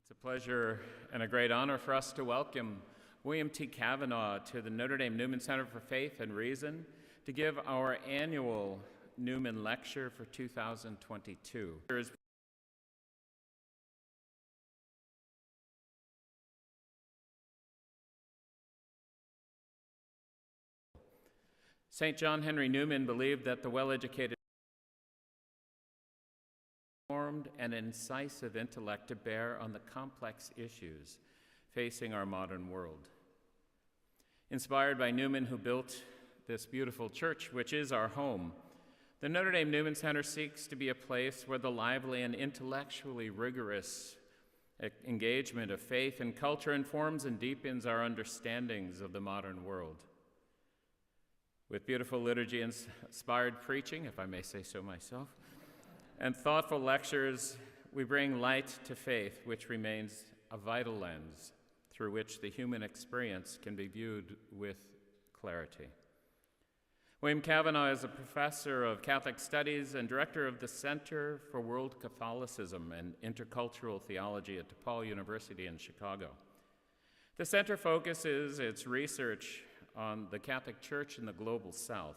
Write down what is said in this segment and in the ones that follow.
It's a pleasure and a great honor for us to welcome William T. Cavanaugh to the Notre Dame Newman Center for Faith and Reason to give our annual Newman Lecture for 2022. St. John Henry Newman believed that the well-educated informed and incisive intellect to bear on the complex issues facing our modern world. Inspired by Newman, who built this beautiful church, which is our home, the Notre Dame Newman Center seeks to be a place where the lively and intellectually rigorous engagement of faith and culture informs and deepens our understandings of the modern world. With beautiful liturgy-inspired preaching, if I may say so myself, and thoughtful lectures, we bring light to faith, which remains a vital lens through which the human experience can be viewed with clarity. William Cavanaugh is a professor of Catholic Studies and director of the Center for World Catholicism and Intercultural Theology at DePaul University in Chicago. The center focuses its research on the Catholic Church in the global South.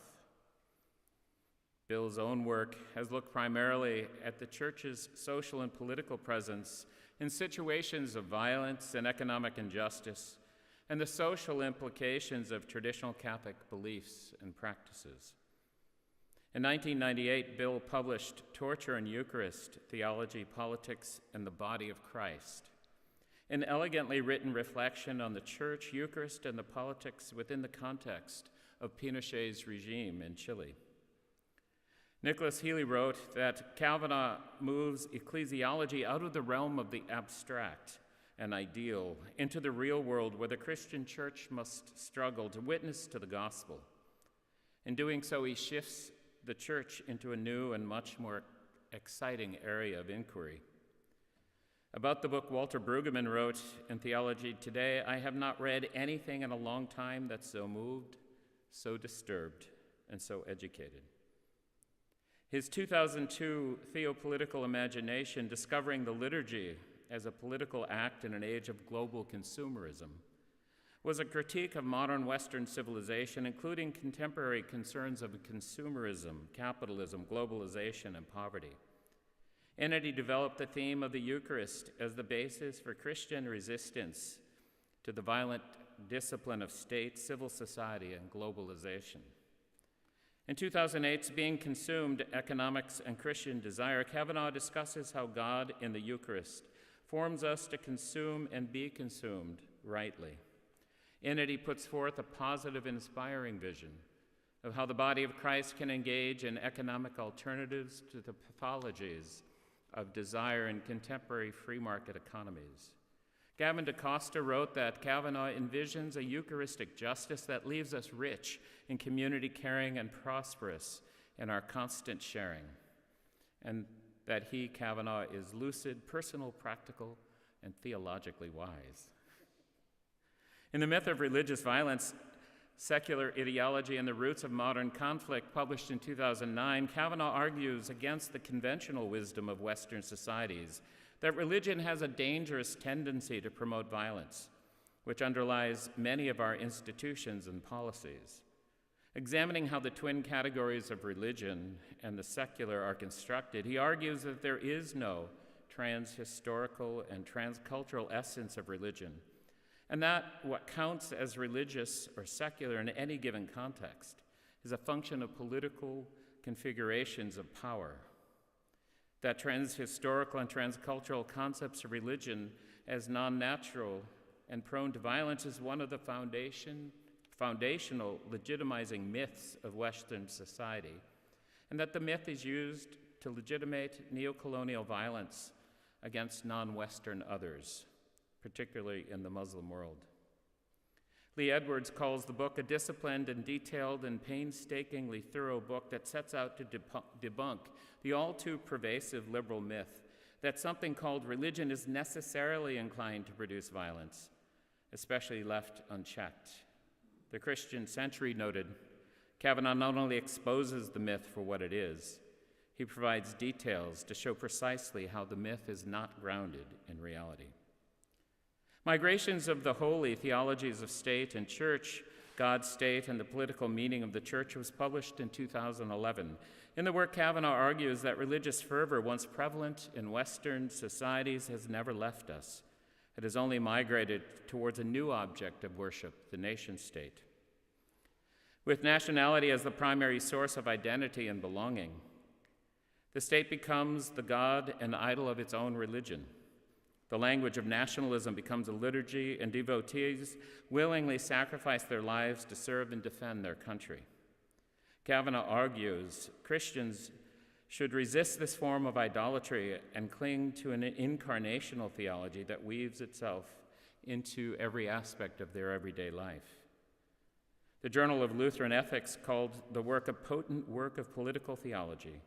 Bill's own work has looked primarily at the Church's social and political presence in situations of violence and economic injustice, and the social implications of traditional Catholic beliefs and practices. In 1998, Bill published Torture and Eucharist, Theology, Politics, and the Body of Christ, an elegantly written reflection on the Church, Eucharist, and the politics within the context of Pinochet's regime in Chile. Nicholas Healy wrote that Kavanaugh moves ecclesiology out of the realm of the abstract and ideal into the real world where the Christian church must struggle to witness to the gospel. In doing so, he shifts the church into a new and much more exciting area of inquiry. About the book, Walter Brueggemann wrote in Theology Today, "I have not read anything in a long time that so moved, so disturbed, and so educated." His 2002 theopolitical imagination, Discovering the Liturgy as a Political Act in an Age of Global Consumerism, was a critique of modern Western civilization, including contemporary concerns of consumerism, capitalism, globalization, and poverty. In it, he developed the theme of the Eucharist as the basis for Christian resistance to the violent discipline of state, civil society, and globalization. In 2008's Being Consumed, Economics and Christian Desire, Kavanaugh discusses how God in the Eucharist forms us to consume and be consumed rightly. In it, he puts forth a positive, inspiring vision of how the body of Christ can engage in economic alternatives to the pathologies of desire in contemporary free market economies. Gavin DaCosta wrote that Kavanaugh envisions a Eucharistic justice that leaves us rich in community caring and prosperous in our constant sharing, and that he, Kavanaugh, is lucid, personal, practical, and theologically wise. In The Myth of Religious Violence, Secular Ideology and the Roots of Modern Conflict, published in 2009, Kavanaugh argues against the conventional wisdom of Western societies that religion has a dangerous tendency to promote violence, which underlies many of our institutions and policies. Examining how the twin categories of religion and the secular are constructed, he argues that there is no trans-historical and trans-cultural essence of religion, and that what counts as religious or secular in any given context is a function of political configurations of power. That trans-historical and trans-cultural concepts of religion as non-natural and prone to violence is one of the foundational legitimizing myths of Western society, and that the myth is used to legitimate neocolonial violence against non-Western others, particularly in the Muslim world. Lee Edwards calls the book a disciplined and detailed and painstakingly thorough book that sets out to debunk the all-too-pervasive liberal myth that something called religion is necessarily inclined to produce violence, especially left unchecked. The Christian Century noted, Kavanaugh not only exposes the myth for what it is, he provides details to show precisely how the myth is not grounded in reality. Migrations of the Holy Theologies of State and Church, God, State, and the Political Meaning of the Church was published in 2011. In the work, Kavanaugh argues that religious fervor, once prevalent in Western societies, has never left us. It has only migrated towards a new object of worship, the nation-state. With nationality as the primary source of identity and belonging, the state becomes the god and idol of its own religion. The language of nationalism becomes a liturgy, and devotees willingly sacrifice their lives to serve and defend their country. Cavanagh argues Christians should resist this form of idolatry and cling to an incarnational theology that weaves itself into every aspect of their everyday life. The Journal of Lutheran Ethics called the work a potent work of political theology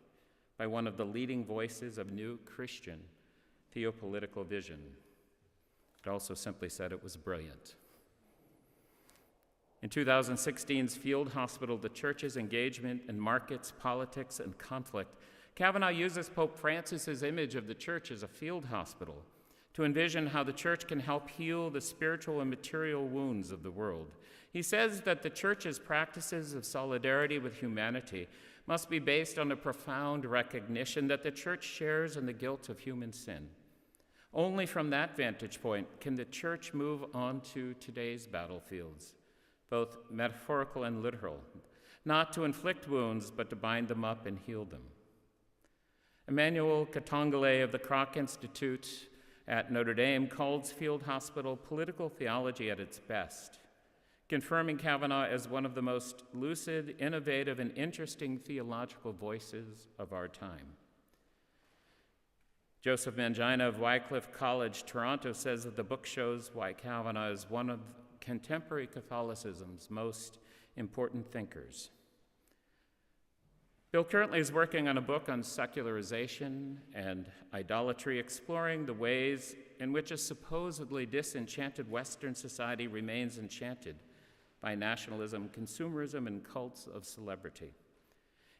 by one of the leading voices of new Christian theopolitical vision. It also simply said it was brilliant. In 2016's Field Hospital, The Church's Engagement in Markets, Politics, and Conflict, Kavanaugh uses Pope Francis's image of the church as a field hospital to envision how the church can help heal the spiritual and material wounds of the world. He says that the church's practices of solidarity with humanity must be based on a profound recognition that the church shares in the guilt of human sin. Only from that vantage point can the church move on to today's battlefields, both metaphorical and literal, not to inflict wounds, but to bind them up and heal them. Emmanuel Katongale of the Kroc Institute at Notre Dame calls Field Hospital political theology at its best, confirming Kavanaugh as one of the most lucid, innovative, and interesting theological voices of our time. Joseph Mangina of Wycliffe College, Toronto, says that the book shows why Kavanaugh is one of contemporary Catholicism's most important thinkers. Bill currently is working on a book on secularization and idolatry, exploring the ways in which a supposedly disenchanted Western society remains enchanted by nationalism, consumerism, and cults of celebrity.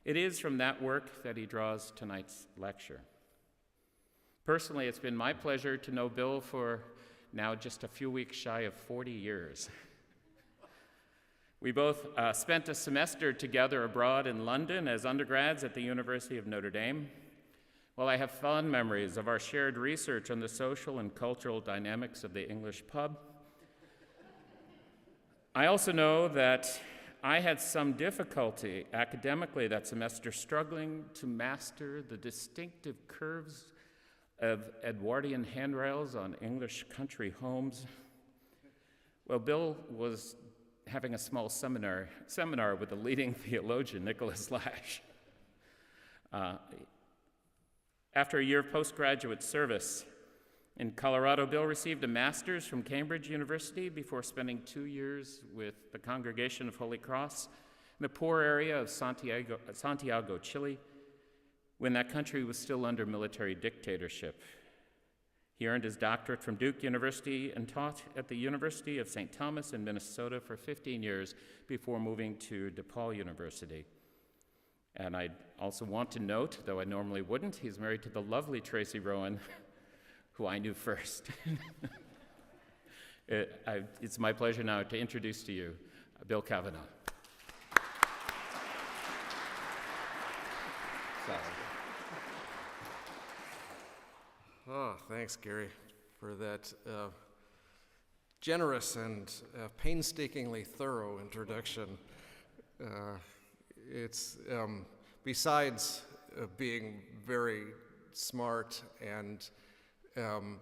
It is from that work that he draws tonight's lecture. Personally, it's been my pleasure to know Bill for now just a few weeks shy of 40 years. We both spent a semester together abroad in London as undergrads at the University of Notre Dame. While I have fond memories of our shared research on the social and cultural dynamics of the English pub, I also know that I had some difficulty academically that semester struggling to master the distinctive curves of Edwardian handrails on English country homes. Well, Bill was having a small seminar with the leading theologian, Nicholas Lash. After a year of postgraduate service in Colorado, Bill received a master's from Cambridge University before spending 2 years with the Congregation of Holy Cross in the poor area of Santiago, Chile, when that country was still under military dictatorship. He earned his doctorate from Duke University and taught at the University of St. Thomas in Minnesota for 15 years before moving to DePaul University. And I also want to note, though I normally wouldn't, he's married to the lovely Tracy Rowan, who I knew first. It's my pleasure now to introduce to you Bill Cavanaugh. Oh, thanks, Gary, for that generous and painstakingly thorough introduction. It's besides being very smart and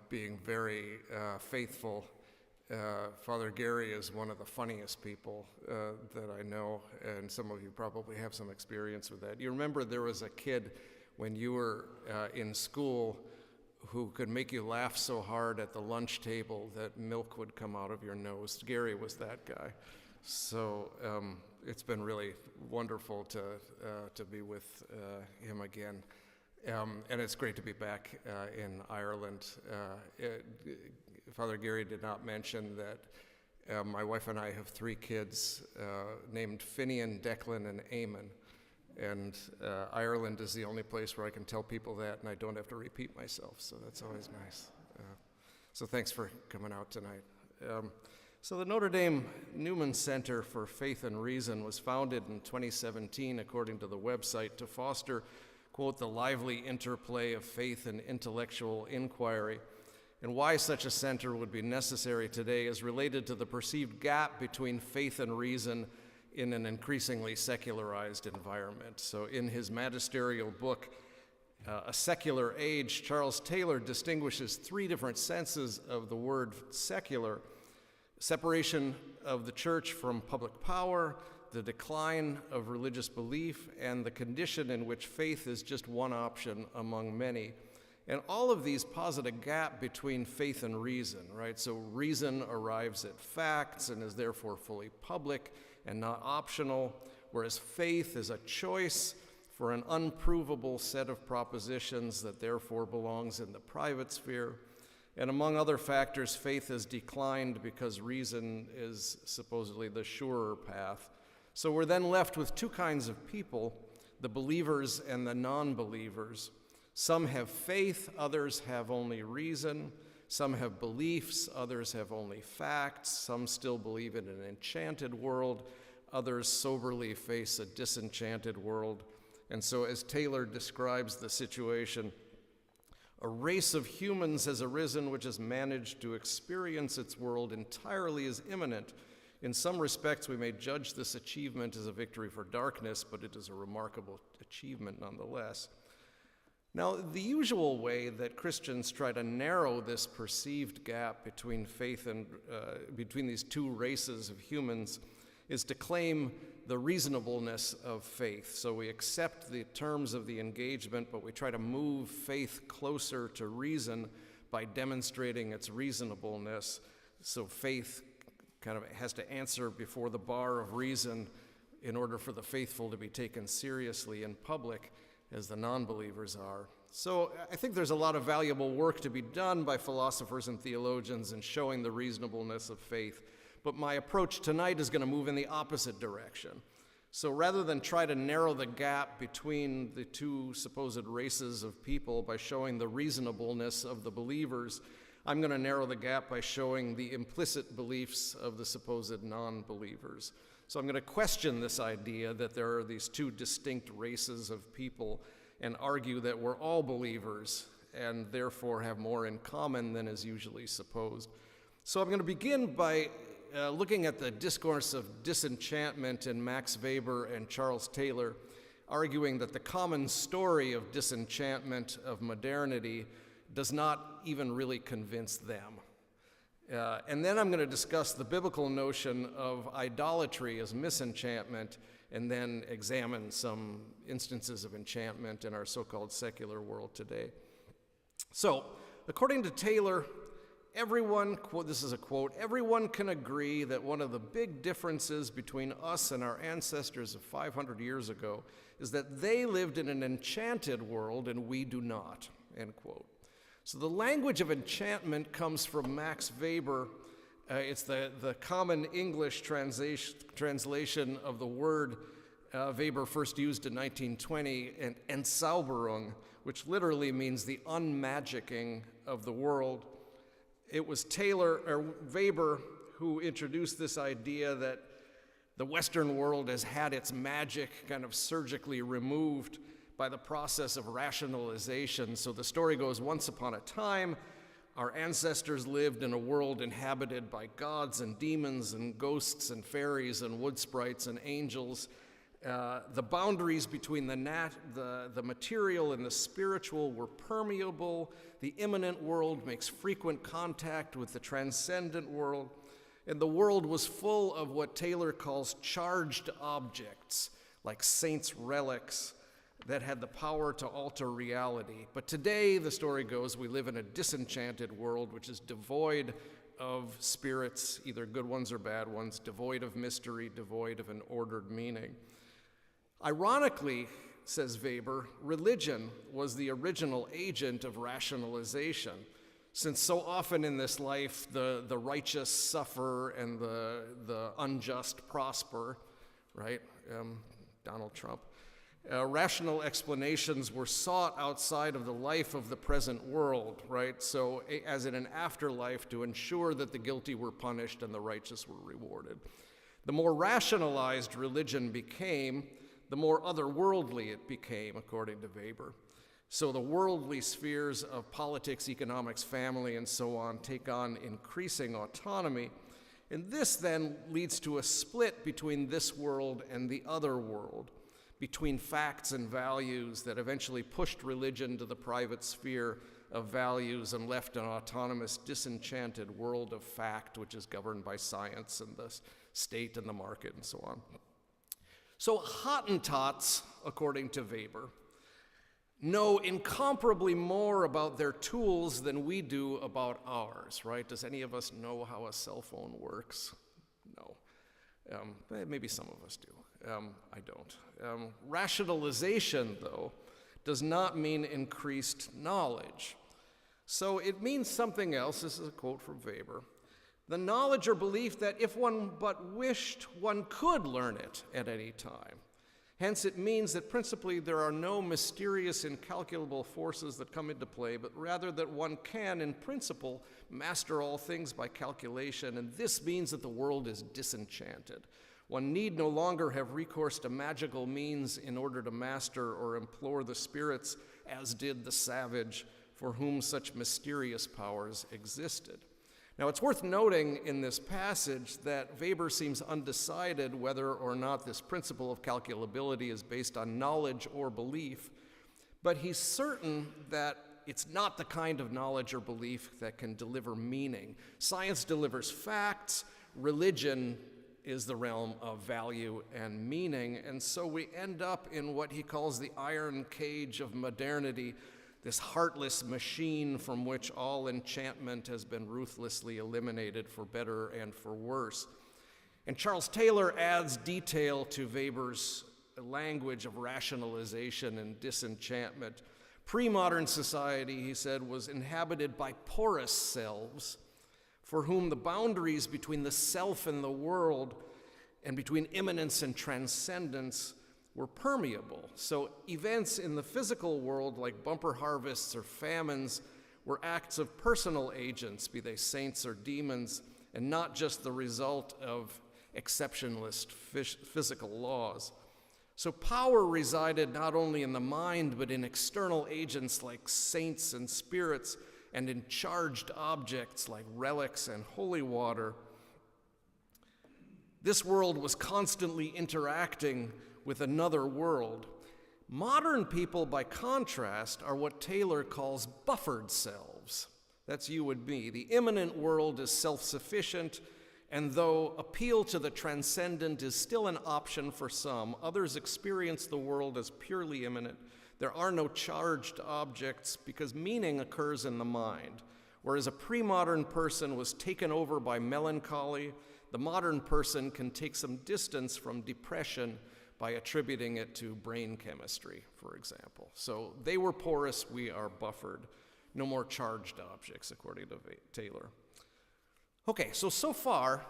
being very faithful, Father Gary is one of the funniest people that I know, and some of you probably have some experience with that. You remember there was a kid when you were in school who could make you laugh so hard at the lunch table that milk would come out of your nose. Gary was that guy. So it's been really wonderful to be with him again. And it's great to be back in Ireland. Father Gary did not mention that my wife and I have 3 kids named Finian, Declan, and Eamon. And Ireland is the only place where I can tell people that and I don't have to repeat myself, so that's always nice. So thanks for coming out tonight. So the Notre Dame Newman Center for Faith and Reason was founded in 2017, according to the website, to foster, quote, the lively interplay of faith and intellectual inquiry. And why such a center would be necessary today is related to the perceived gap between faith and reason in an increasingly secularized environment. So in his magisterial book, A Secular Age, Charles Taylor distinguishes three different senses of the word secular: separation of the church from public power, the decline of religious belief, and the condition in which faith is just one option among many. And all of these posit a gap between faith and reason, right? So reason arrives at facts and is therefore fully public and not optional, whereas faith is a choice for an unprovable set of propositions that therefore belongs in the private sphere. And among other factors, faith has declined because reason is supposedly the surer path. So we're then left with two kinds of people, the believers and the non-believers. Some have faith, others have only reason. Some have beliefs, others have only facts. Some still believe in an enchanted world, others soberly face a disenchanted world. And so as Taylor describes the situation, a race of humans has arisen which has managed to experience its world entirely as immanent. In some respects, we may judge this achievement as a victory for darkness, but it is a remarkable achievement nonetheless. Now, the usual way that Christians try to narrow this perceived gap between faith and between these two races of humans is to claim the reasonableness of faith. So we accept the terms of the engagement, but we try to move faith closer to reason by demonstrating its reasonableness. So faith kind of has to answer before the bar of reason in order for the faithful to be taken seriously in public, as the non-believers are. So I think there's a lot of valuable work to be done by philosophers and theologians in showing the reasonableness of faith. But my approach tonight is going to move in the opposite direction. So rather than try to narrow the gap between the two supposed races of people by showing the reasonableness of the believers, I'm going to narrow the gap by showing the implicit beliefs of the supposed non-believers. So I'm going to question this idea that there are these two distinct races of people and argue that we're all believers and therefore have more in common than is usually supposed. So I'm going to begin by looking at the discourse of disenchantment in Max Weber and Charles Taylor, arguing that the common story of disenchantment, of modernity, does not even really convince them. And then I'm going to discuss the biblical notion of idolatry as misenchantment, and then examine some instances of enchantment in our so-called secular world today. So, according to Taylor, everyone, this is a quote, everyone can agree that one of the big differences between us and our ancestors of 500 years ago is that they lived in an enchanted world and we do not, end quote. So the language of enchantment comes from Max Weber. It's the common English translation of the word Weber first used in 1920, and Entzauberung, which literally means the unmagicking of the world. It was Weber who introduced this idea that the Western world has had its magic kind of surgically removed by the process of rationalization. So the story goes, once upon a time, our ancestors lived in a world inhabited by gods and demons and ghosts and fairies and wood sprites and angels. The boundaries between the material and the spiritual were permeable. The immanent world makes frequent contact with the transcendent world. And the world was full of what Taylor calls charged objects, like saints' relics, that had the power to alter reality. But today, the story goes, we live in a disenchanted world which is devoid of spirits, either good ones or bad ones, devoid of mystery, devoid of an ordered meaning. Ironically, says Weber, religion was the original agent of rationalization, since so often in this life the righteous suffer and the unjust prosper, right? Donald Trump. Rational explanations were sought outside of the life of the present world, right? So as in an afterlife, to ensure that the guilty were punished and the righteous were rewarded. The more rationalized religion became, the more otherworldly it became, according to Weber. So the worldly spheres of politics, economics, family, and so on take on increasing autonomy. And this then leads to a split between this world and the other world, between facts and values that eventually pushed religion to the private sphere of values and left an autonomous, disenchanted world of fact, which is governed by science and the state and the market and so on. So Hottentots, according to Weber, know incomparably more about their tools than we do about ours, right? Does any of us know how a cell phone works? No. Maybe some of us do. I don't. Rationalization, though, does not mean increased knowledge. So it means something else. This is a quote from Weber. The knowledge or belief that if one but wished, one could learn it at any time. Hence, it means that principally there are no mysterious, incalculable forces that come into play, but rather that one can, in principle, master all things by calculation, and this means that the world is disenchanted. One need no longer have recourse to magical means in order to master or implore the spirits, as did the savage, for whom such mysterious powers existed. Now, it's worth noting in this passage that Weber seems undecided whether or not this principle of calculability is based on knowledge or belief, but he's certain that it's not the kind of knowledge or belief that can deliver meaning. Science delivers facts, religion is the realm of value and meaning, and so we end up in what he calls the iron cage of modernity, this heartless machine from which all enchantment has been ruthlessly eliminated for better and for worse. And Charles Taylor adds detail to Weber's language of rationalization and disenchantment. Pre-modern society, he said, was inhabited by porous selves for whom the boundaries between the self and the world and between immanence and transcendence were permeable. So events in the physical world like bumper harvests or famines were acts of personal agents, be they saints or demons, and not just the result of exceptionalist physical laws. So power resided not only in the mind, but in external agents like saints and spirits, and in charged objects like relics and holy water. This world was constantly interacting with another world. Modern people, by contrast, are what Taylor calls buffered selves. That's you and me. The immanent world is self-sufficient, and though appeal to the transcendent is still an option for some, others experience the world as purely immanent. There are no charged objects because meaning occurs in the mind. Whereas a pre-modern person was taken over by melancholy, the modern person can take some distance from depression by attributing it to brain chemistry, for example. So they were porous, we are buffered. No more charged objects, according to Taylor. Okay, so far,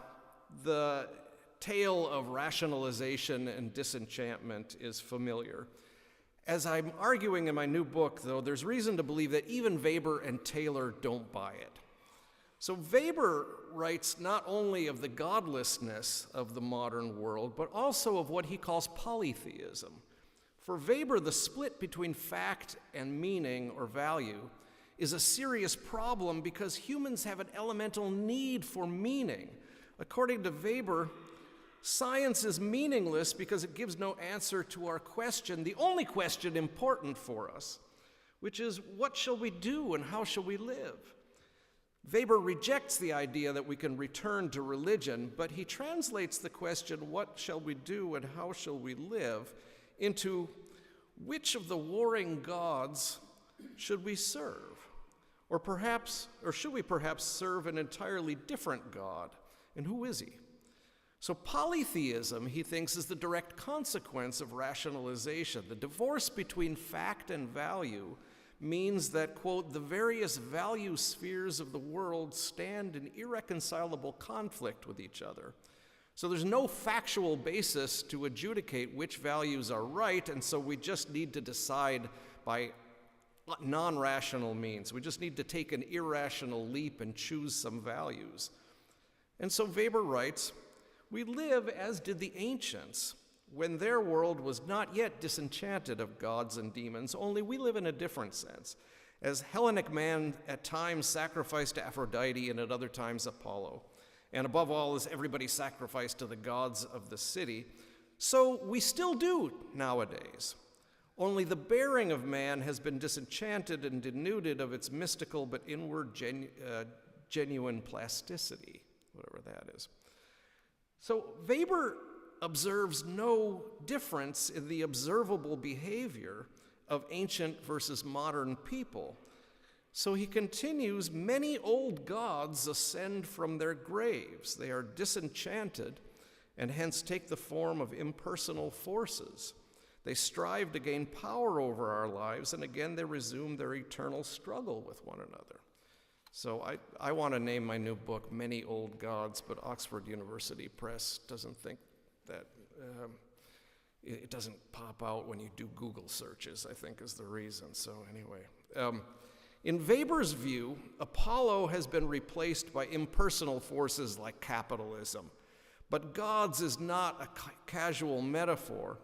the tale of rationalization and disenchantment is familiar. As I'm arguing in my new book, though, there's reason to believe that even Weber and Taylor don't buy it. So Weber writes not only of the godlessness of the modern world, but also of what he calls polytheism. For Weber, the split between fact and meaning or value is a serious problem because humans have an elemental need for meaning. According to Weber, science is meaningless because it gives no answer to our question, the only question important for us, which is, what shall we do and how shall we live? Weber rejects the idea that we can return to religion, but he translates the question, what shall we do and how shall we live, into which of the warring gods should we serve? Or should we perhaps serve an entirely different God? And who is he? So polytheism, he thinks, is the direct consequence of rationalization. The divorce between fact and value means that, quote, the various value spheres of the world stand in irreconcilable conflict with each other. So there's no factual basis to adjudicate which values are right, and so we just need to decide by non-rational means. We just need to take an irrational leap and choose some values. And so Weber writes, "We live as did the ancients, when their world was not yet disenchanted of gods and demons, only we live in a different sense. As Hellenic man at times sacrificed to Aphrodite and at other times Apollo, and above all as everybody sacrificed to the gods of the city, so we still do nowadays. Only the bearing of man has been disenchanted and denuded of its mystical but inward genuine plasticity," whatever that is. So Weber observes no difference in the observable behavior of ancient versus modern people. So he continues, "Many old gods ascend from their graves. They are disenchanted and hence take the form of impersonal forces. They strive to gain power over our lives, and again they resume their eternal struggle with one another." So I want to name my new book Many Old Gods, but Oxford University Press doesn't think that it doesn't pop out when you do Google searches, I think is the reason. So anyway, in Weber's view, Apollo has been replaced by impersonal forces like capitalism. But gods is not a casual metaphor.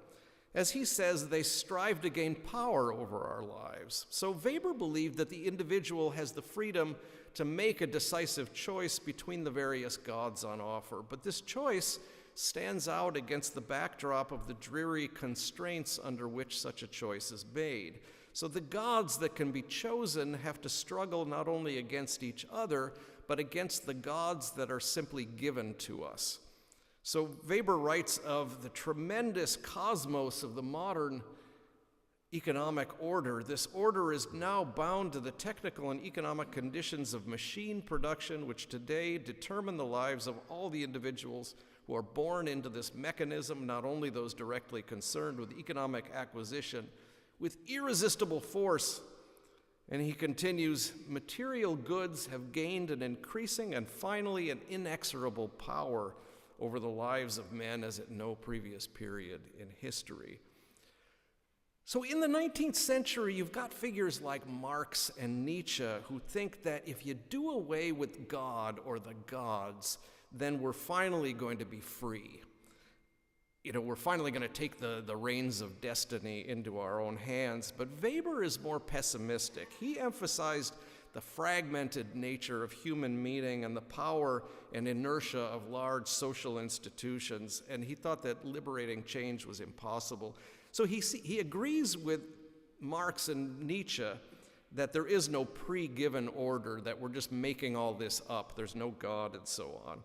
As he says, they strive to gain power over our lives. So Weber believed that the individual has the freedom to make a decisive choice between the various gods on offer. But this choice stands out against the backdrop of the dreary constraints under which such a choice is made. So the gods that can be chosen have to struggle not only against each other, but against the gods that are simply given to us. So Weber writes of the tremendous cosmos of the modern economic order. This order is now bound to the technical and economic conditions of machine production, which today determine the lives of all the individuals who are born into this mechanism, not only those directly concerned with economic acquisition, with irresistible force. And he continues, material goods have gained an increasing and finally an inexorable power over the lives of men as at no previous period in history. So in the 19th century, you've got figures like Marx and Nietzsche who think that if you do away with God or the gods, then we're finally going to be free. We're finally going to take the reins of destiny into our own hands. But Weber is more pessimistic. He emphasized the fragmented nature of human meaning and the power and inertia of large social institutions, and he thought that liberating change was impossible. So he agrees with Marx and Nietzsche that there is no pre-given order, that we're just making all this up, there's no God and so on.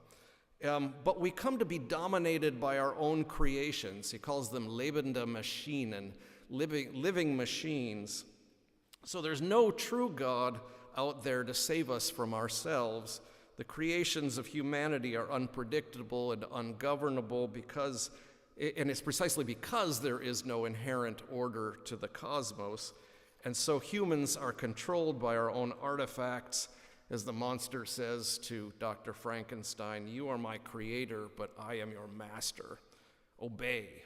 But we come to be dominated by our own creations. He calls them lebende Maschinen, living machines. So there's no true God out there to save us from ourselves. The creations of humanity are unpredictable and ungovernable and it's precisely because there is no inherent order to the cosmos. And so humans are controlled by our own artifacts. As the monster says to Dr. Frankenstein, "You are my creator, but I am your master. Obey."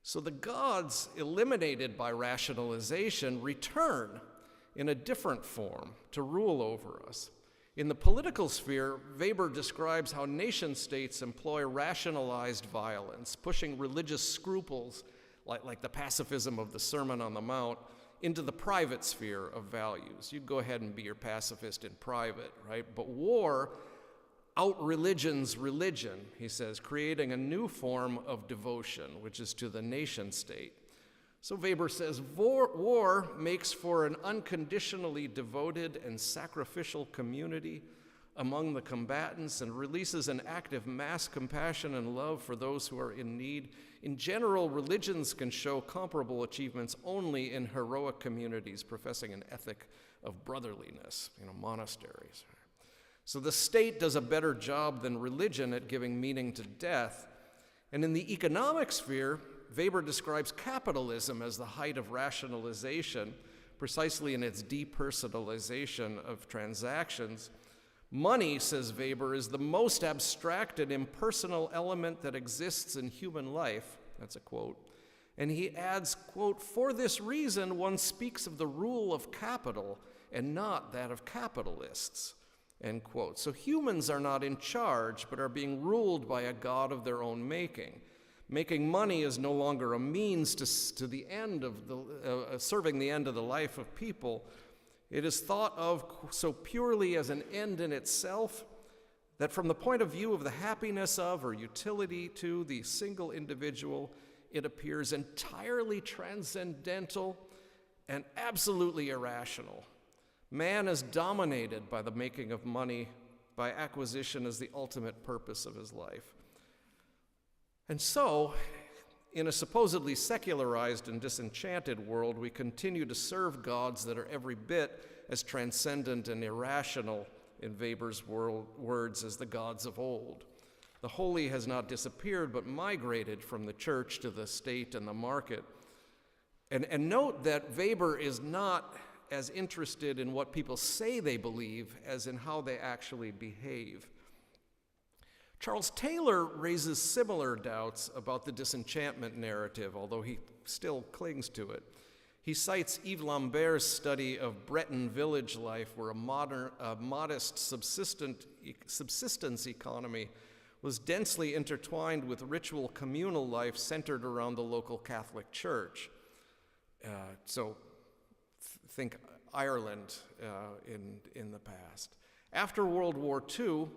So the gods, eliminated by rationalization, return in a different form to rule over us. In the political sphere, Weber describes how nation-states employ rationalized violence, pushing religious scruples, like the pacifism of the Sermon on the Mount, into the private sphere of values. You go ahead and be your pacifist in private, right? But war out-religions religion, he says, creating a new form of devotion, which is to the nation-state. So Weber says, war makes for an unconditionally devoted and sacrificial community among the combatants and releases an active mass compassion and love for those who are in need. In general, religions can show comparable achievements only in heroic communities professing an ethic of brotherliness, monasteries. So the state does a better job than religion at giving meaning to death. And in the economic sphere, Weber describes capitalism as the height of rationalization, precisely in its depersonalization of transactions. Money, says Weber, is the most abstract and impersonal element that exists in human life. That's a quote. And he adds, quote, "For this reason, one speaks of the rule of capital and not that of capitalists," end quote. So humans are not in charge, but are being ruled by a god of their own making. Making money is no longer a means to the end of serving the end of the life of people. It is thought of so purely as an end in itself that from the point of view of the happiness of or utility to the single individual, it appears entirely transcendental and absolutely irrational. Man is dominated by the making of money, by acquisition as the ultimate purpose of his life. And so, in a supposedly secularized and disenchanted world, we continue to serve gods that are every bit as transcendent and irrational, in Weber's words, as the gods of old. The holy has not disappeared, but migrated from the church to the state and the market. And note that Weber is not as interested in what people say they believe as in how they actually behave. Charles Taylor raises similar doubts about the disenchantment narrative, although he still clings to it. He cites Yves Lambert's study of Breton village life, where a modest subsistence economy was densely intertwined with ritual communal life centered around the local Catholic Church. Think Ireland in the past. After World War II,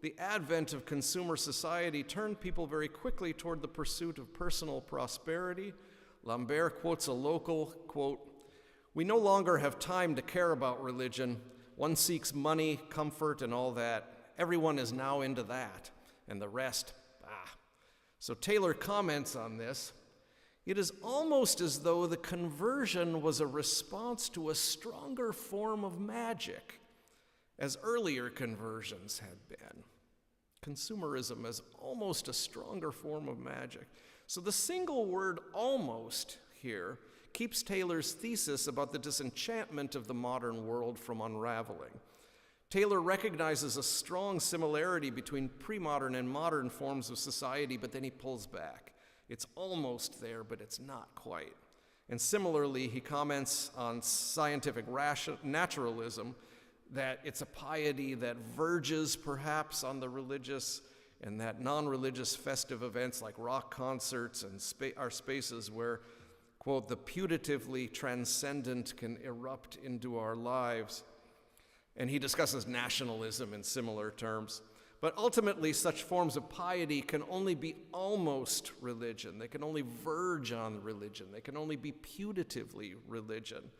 the advent of consumer society turned people very quickly toward the pursuit of personal prosperity. Lambert quotes a local, quote, "We no longer have time to care about religion. One seeks money, comfort, and all that. Everyone is now into that, and the rest, So Taylor comments on this. It is almost as though the conversion was a response to a stronger form of magic, as earlier conversions had been. Consumerism is almost a stronger form of magic. So the single word almost here keeps Taylor's thesis about the disenchantment of the modern world from unraveling. Taylor recognizes a strong similarity between pre-modern and modern forms of society, but then he pulls back. It's almost there, but it's not quite. And similarly, he comments on scientific naturalism, that it's a piety that verges perhaps on the religious, and that non-religious festive events like rock concerts and are spaces where, quote, the putatively transcendent can erupt into our lives. And he discusses nationalism in similar terms. But ultimately, such forms of piety can only be almost religion. They can only verge on religion. They can only be putatively religion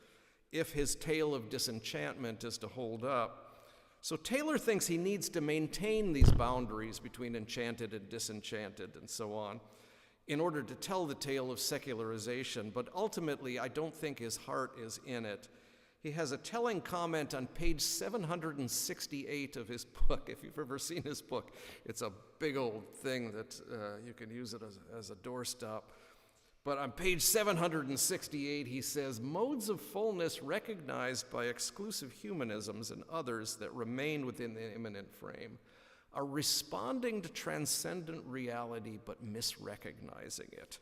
if his tale of disenchantment is to hold up. So Taylor thinks he needs to maintain these boundaries between enchanted and disenchanted and so on in order to tell the tale of secularization. But ultimately, I don't think his heart is in it. He has a telling comment on page 768 of his book. If you've ever seen his book, it's a big old thing that you can use it as a doorstop. But on page 768, he says, modes of fullness recognized by exclusive humanisms and others that remain within the immanent frame are responding to transcendent reality but misrecognizing it.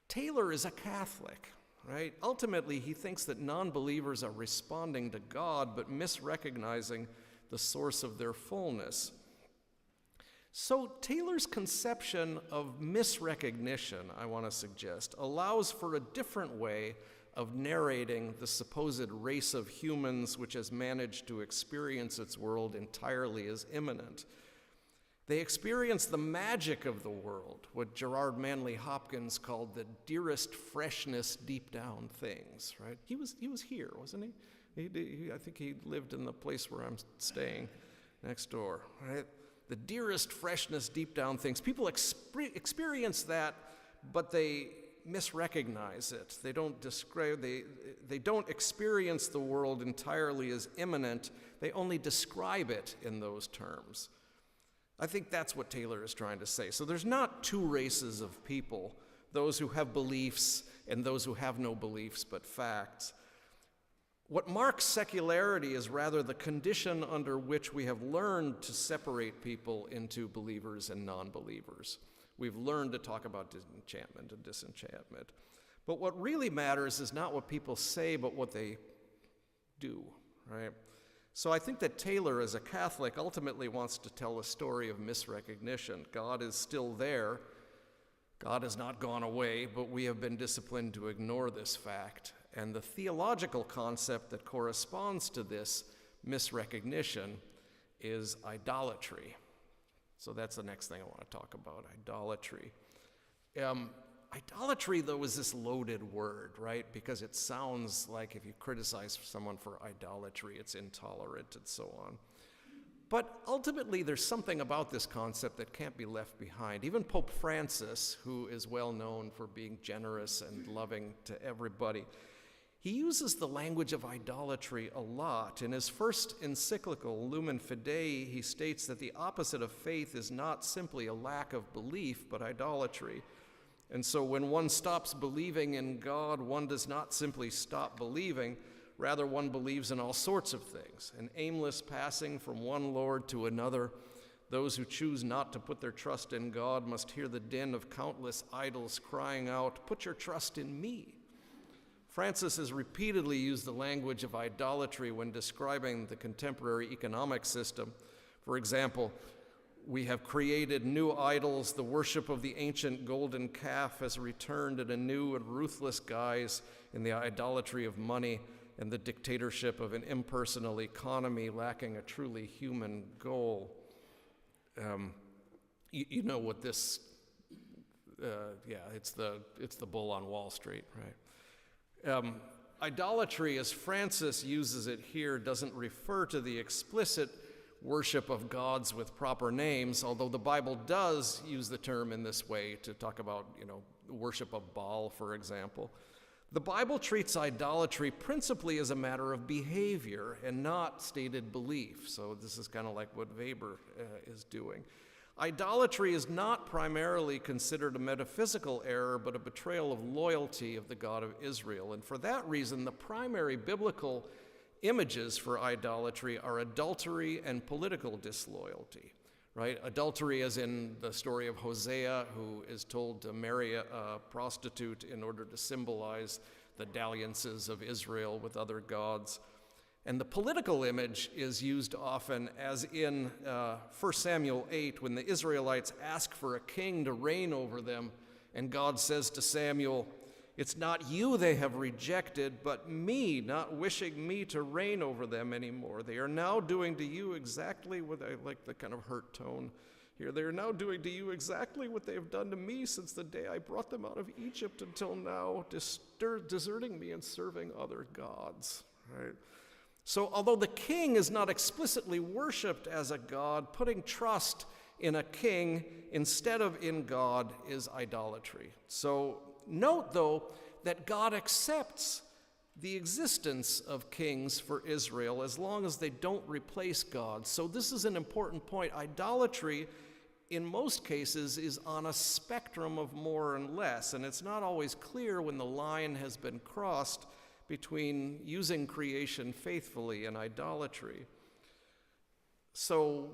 Taylor is a Catholic. Right? Ultimately, he thinks that non-believers are responding to God, but misrecognizing the source of their fullness. So Taylor's conception of misrecognition, I want to suggest, allows for a different way of narrating the supposed race of humans which has managed to experience its world entirely as immanent. They experience the magic of the world, what Gerard Manley Hopkins called the dearest freshness deep down things, right? He was here, wasn't he? I think he lived in the place where I'm staying next door, right? The dearest freshness deep down things. People experience that, but they misrecognize it. They don't experience the world entirely as immanent. They only describe it in those terms. I think that's what Taylor is trying to say. So there's not two races of people, those who have beliefs and those who have no beliefs but facts. What marks secularity is rather the condition under which we have learned to separate people into believers and non-believers. We've learned to talk about enchantment and disenchantment. But what really matters is not what people say, but what they do, right? So I think that Taylor, as a Catholic, ultimately wants to tell a story of misrecognition. God is still there. God has not gone away, but we have been disciplined to ignore this fact. And the theological concept that corresponds to this misrecognition is idolatry. So that's the next thing I want to talk about, idolatry. Idolatry, though, is this loaded word, right? Because it sounds like if you criticize someone for idolatry, it's intolerant and so on. But ultimately, there's something about this concept that can't be left behind. Even Pope Francis, who is well known for being generous and loving to everybody, he uses the language of idolatry a lot. In his first encyclical, Lumen Fidei, he states that the opposite of faith is not simply a lack of belief, but idolatry. And so when one stops believing in God, one does not simply stop believing, rather one believes in all sorts of things, an aimless passing from one Lord to another. Those who choose not to put their trust in God must hear the din of countless idols crying out, "Put your trust in me." Francis has repeatedly used the language of idolatry when describing the contemporary economic system. For example, we have created new idols. The worship of the ancient golden calf has returned in a new and ruthless guise in the idolatry of money and the dictatorship of an impersonal economy lacking a truly human goal. You know what this, it's the bull on Wall Street, right? Idolatry, as Francis uses it here, doesn't refer to the explicit worship of gods with proper names, although the Bible does use the term in this way to talk about, worship of Baal, for example. The Bible treats idolatry principally as a matter of behavior and not stated belief. So this is kind of like what Weber is doing. Idolatry is not primarily considered a metaphysical error, but a betrayal of loyalty of the God of Israel. And for that reason, the primary biblical images for idolatry are adultery and political disloyalty, right? Adultery as in the story of Hosea, who is told to marry a prostitute in order to symbolize the dalliances of Israel with other gods. And the political image is used often, as in 1 Samuel 8, when the Israelites ask for a king to reign over them, and God says to Samuel, "It's not you they have rejected, but me, not wishing me to reign over them anymore. They are now doing to you exactly what," I like the kind of hurt tone here, "they are now doing to you exactly what they have done to me since the day I brought them out of Egypt until now, deserting me and serving other gods," right? So although the king is not explicitly worshipped as a god, putting trust in a king instead of in God is idolatry. So note, though, that God accepts the existence of kings for Israel as long as they don't replace God. So this is an important point. Idolatry, in most cases, is on a spectrum of more and less, and it's not always clear when the line has been crossed between using creation faithfully and idolatry. So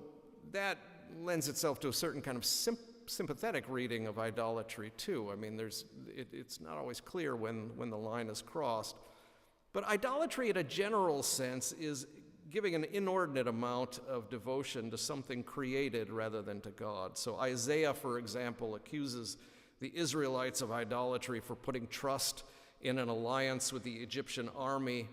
that lends itself to a certain kind of sympathetic reading of idolatry too. I mean, it's not always clear when the line is crossed. But idolatry in a general sense is giving an inordinate amount of devotion to something created rather than to God. So Isaiah, for example, accuses the Israelites of idolatry for putting trust in an alliance with the Egyptian army.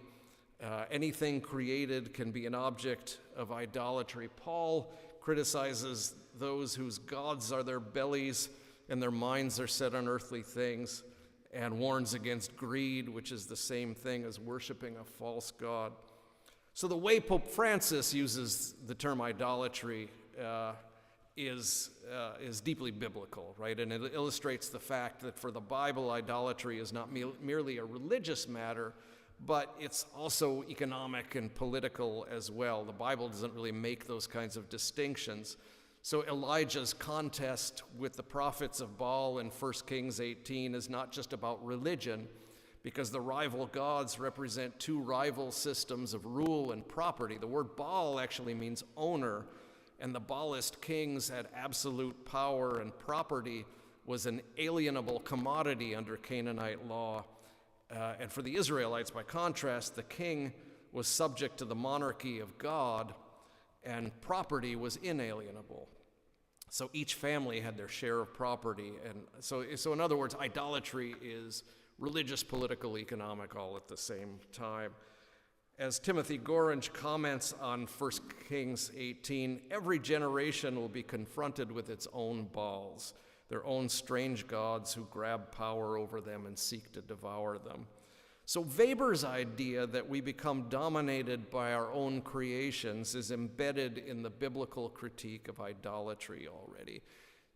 Anything created can be an object of idolatry. Paul criticizes those whose gods are their bellies and their minds are set on earthly things, and warns against greed, which is the same thing as worshiping a false god. So the way Pope Francis uses the term idolatry is deeply biblical, right? And it illustrates the fact that for the Bible, idolatry is not merely a religious matter, but it's also economic and political as well. The Bible doesn't really make those kinds of distinctions. So Elijah's contest with the prophets of Baal in 1 Kings 18 is not just about religion, because the rival gods represent two rival systems of rule and property. The word Baal actually means owner, and the Baalist kings had absolute power, and property was an alienable commodity under Canaanite law. And for the Israelites, by contrast, the king was subject to the monarchy of God, and property was inalienable. So each family had their share of property. And so in other words, idolatry is religious, political, economic, all at the same time. As Timothy Gorange comments on 1 Kings 18, every generation will be confronted with its own Baals, their own strange gods who grab power over them and seek to devour them. So Weber's idea that we become dominated by our own creations is embedded in the biblical critique of idolatry already.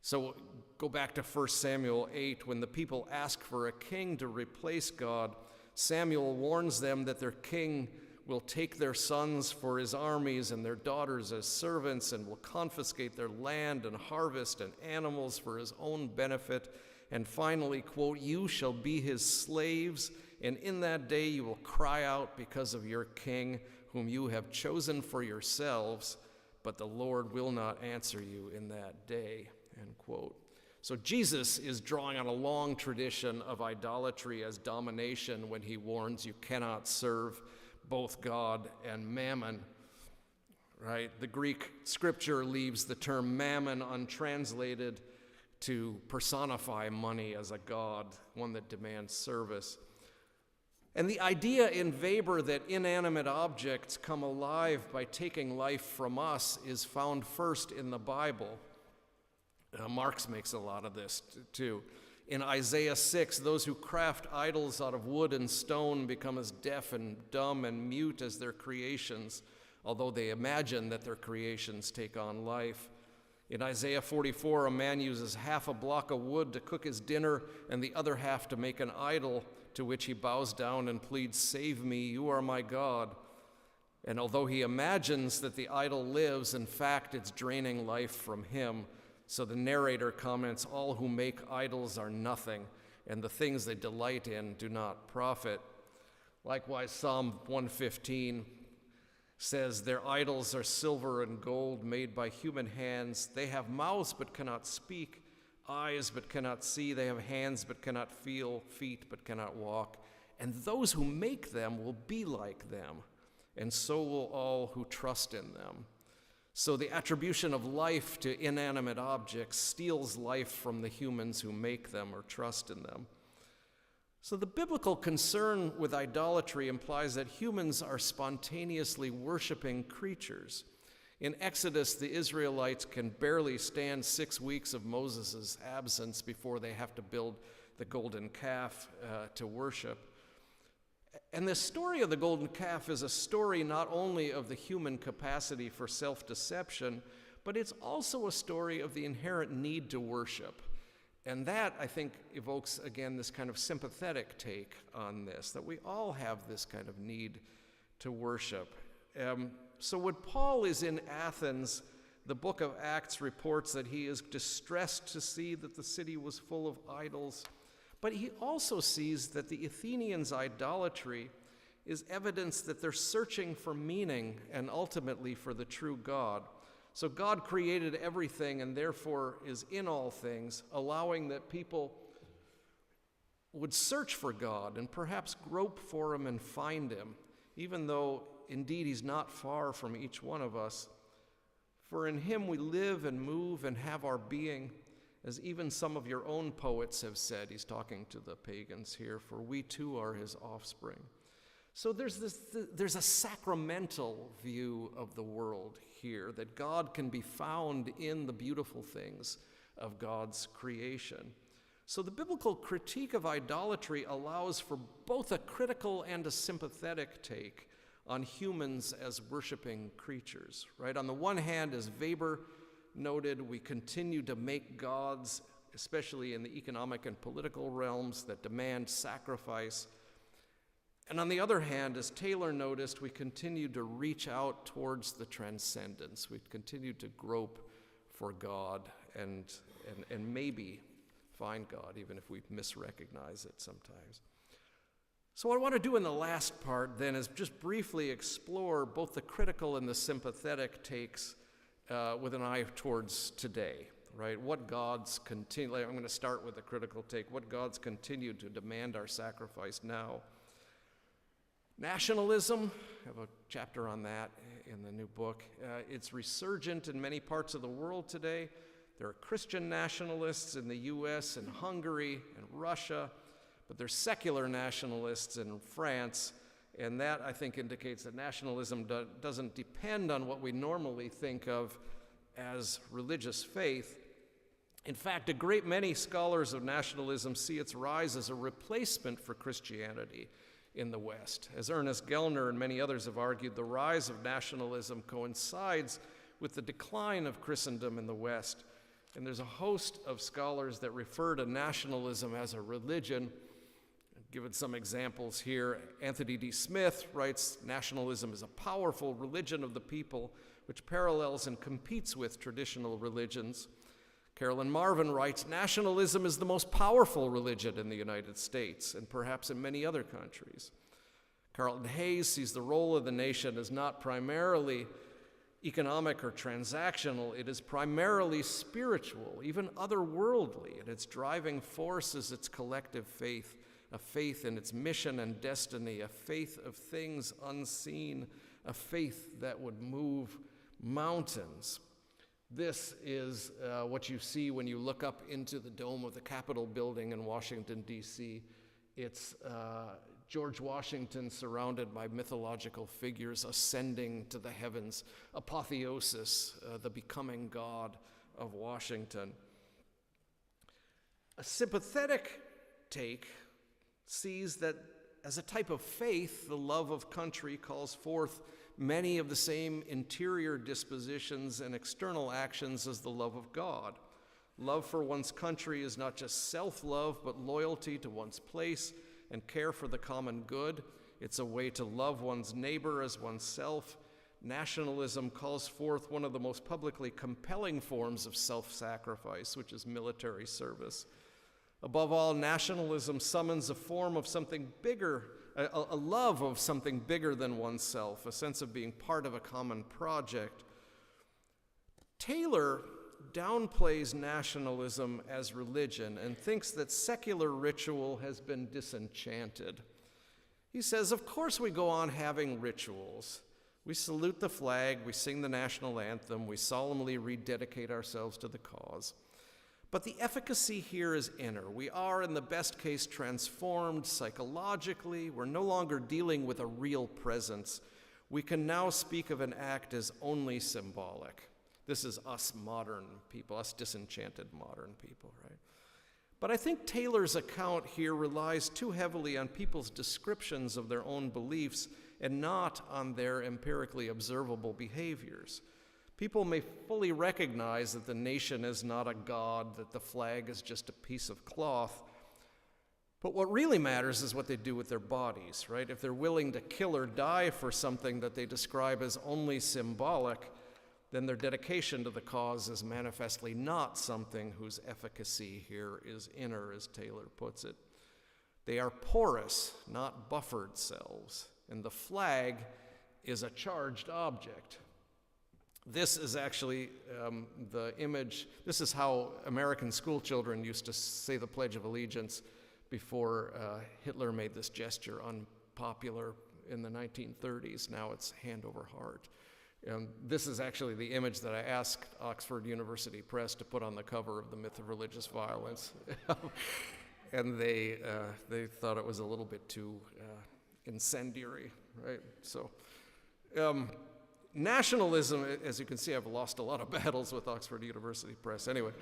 So go back to 1 Samuel 8, when the people ask for a king to replace God, Samuel warns them that their king will take their sons for his armies and their daughters as servants, and will confiscate their land and harvest and animals for his own benefit. And finally, quote, "You shall be his slaves, and in that day you will cry out because of your king, whom you have chosen for yourselves, but the Lord will not answer you in that day," end quote. So Jesus is drawing on a long tradition of idolatry as domination when he warns you cannot serve both God and mammon, right? The Greek scripture leaves the term mammon untranslated to personify money as a god, one that demands service. And the idea in Weber that inanimate objects come alive by taking life from us is found first in the Bible. Marx makes a lot of this too. In Isaiah 6, those who craft idols out of wood and stone become as deaf and dumb and mute as their creations, although they imagine that their creations take on life. In Isaiah 44, a man uses half a block of wood to cook his dinner and the other half to make an idol, to which he bows down and pleads, "Save me, you are my God." And although he imagines that the idol lives, in fact, it's draining life from him. So the narrator comments, "All who make idols are nothing, and the things they delight in do not profit." Likewise, Psalm 115 says, "Their idols are silver and gold made by human hands. They have mouths but cannot speak, eyes but cannot see. They have hands but cannot feel, feet but cannot walk. And those who make them will be like them, and so will all who trust in them." So the attribution of life to inanimate objects steals life from the humans who make them or trust in them. So the biblical concern with idolatry implies that humans are spontaneously worshiping creatures. In Exodus, the Israelites can barely stand 6 weeks of Moses' absence before they have to build the golden calf to worship. And the story of the golden calf is a story not only of the human capacity for self-deception, but it's also a story of the inherent need to worship. And that, I think, evokes, again, this kind of sympathetic take on this, that we all have this kind of need to worship. So when Paul is in Athens, the book of Acts reports that he is distressed to see that the city was full of idols. But he also sees that the Athenians' idolatry is evidence that they're searching for meaning and ultimately for the true God. So God created everything and therefore is in all things, allowing that people would search for God and perhaps grope for him and find him, even though indeed he's not far from each one of us. For in him we live and move and have our being, as even some of your own poets have said. He's talking to the pagans here, for we too are his offspring. So there's a sacramental view of the world here, that God can be found in the beautiful things of God's creation. So the biblical critique of idolatry allows for both a critical and a sympathetic take on humans as worshiping creatures, right? On the one hand, as Weber noted, we continue to make gods, especially in the economic and political realms, that demand sacrifice. And on the other hand, as Taylor noticed, we continue to reach out towards the transcendence. We continue to grope for God and maybe find God, even if we misrecognize it sometimes. So what I want to do in the last part then is just briefly explore both the critical and the sympathetic takes with an eye towards today, right? What gods continue, I'm going to start with the critical take, what gods continue to demand our sacrifice now. Nationalism, I have a chapter on that in the new book. It's resurgent in many parts of the world today. There are Christian nationalists in the US and Hungary and Russia, but there's secular nationalists in France, and that, I think, indicates that nationalism doesn't depend on what we normally think of as religious faith. In fact, a great many scholars of nationalism see its rise as a replacement for Christianity in the West. As Ernest Gellner and many others have argued, the rise of nationalism coincides with the decline of Christendom in the West. And there's a host of scholars that refer to nationalism as a religion. I've given some examples here. Anthony D. Smith writes, nationalism is a powerful religion of the people which parallels and competes with traditional religions. Carolyn Marvin writes, nationalism is the most powerful religion in the United States and perhaps in many other countries. Carlton Hayes sees the role of the nation as not primarily economic or transactional, it is primarily spiritual, even otherworldly, and its driving force is its collective faith, a faith in its mission and destiny, a faith of things unseen, a faith that would move mountains. This is what you see when you look up into the dome of the Capitol building in Washington, D.C. It's George Washington surrounded by mythological figures ascending to the heavens, apotheosis, the becoming God of Washington. A sympathetic take sees that as a type of faith, the love of country calls forth many of the same interior dispositions and external actions as the love of God. Love for one's country is not just self-love, but loyalty to one's place and care for the common good. It's a way to love one's neighbor as oneself. Nationalism calls forth one of the most publicly compelling forms of self-sacrifice, which is military service. Above all, nationalism summons a form of something bigger, a love of something bigger than oneself, a sense of being part of a common project. Taylor downplays nationalism as religion and thinks that secular ritual has been disenchanted. He says, of course we go on having rituals. We salute the flag, we sing the national anthem, we solemnly rededicate ourselves to the cause. But the efficacy here is inner. We are, in the best case, transformed psychologically. We're no longer dealing with a real presence. We can now speak of an act as only symbolic. This is us modern people, us disenchanted modern people, right? But I think Taylor's account here relies too heavily on people's descriptions of their own beliefs and not on their empirically observable behaviors. People may fully recognize that the nation is not a god, that the flag is just a piece of cloth. But what really matters is what they do with their bodies, right? If they're willing to kill or die for something that they describe as only symbolic, then their dedication to the cause is manifestly not something whose efficacy here is inner, as Taylor puts it. They are porous, not buffered selves, and the flag is a charged object. This is actually the image, this is how American school children used to say the Pledge of Allegiance before Hitler made this gesture unpopular in the 1930s. Now it's hand over heart. This is actually the image that I asked Oxford University Press to put on the cover of The Myth of Religious Violence. And they thought it was a little bit too incendiary, right? So, nationalism, as you can see, I've lost a lot of battles with Oxford University Press. Anyway,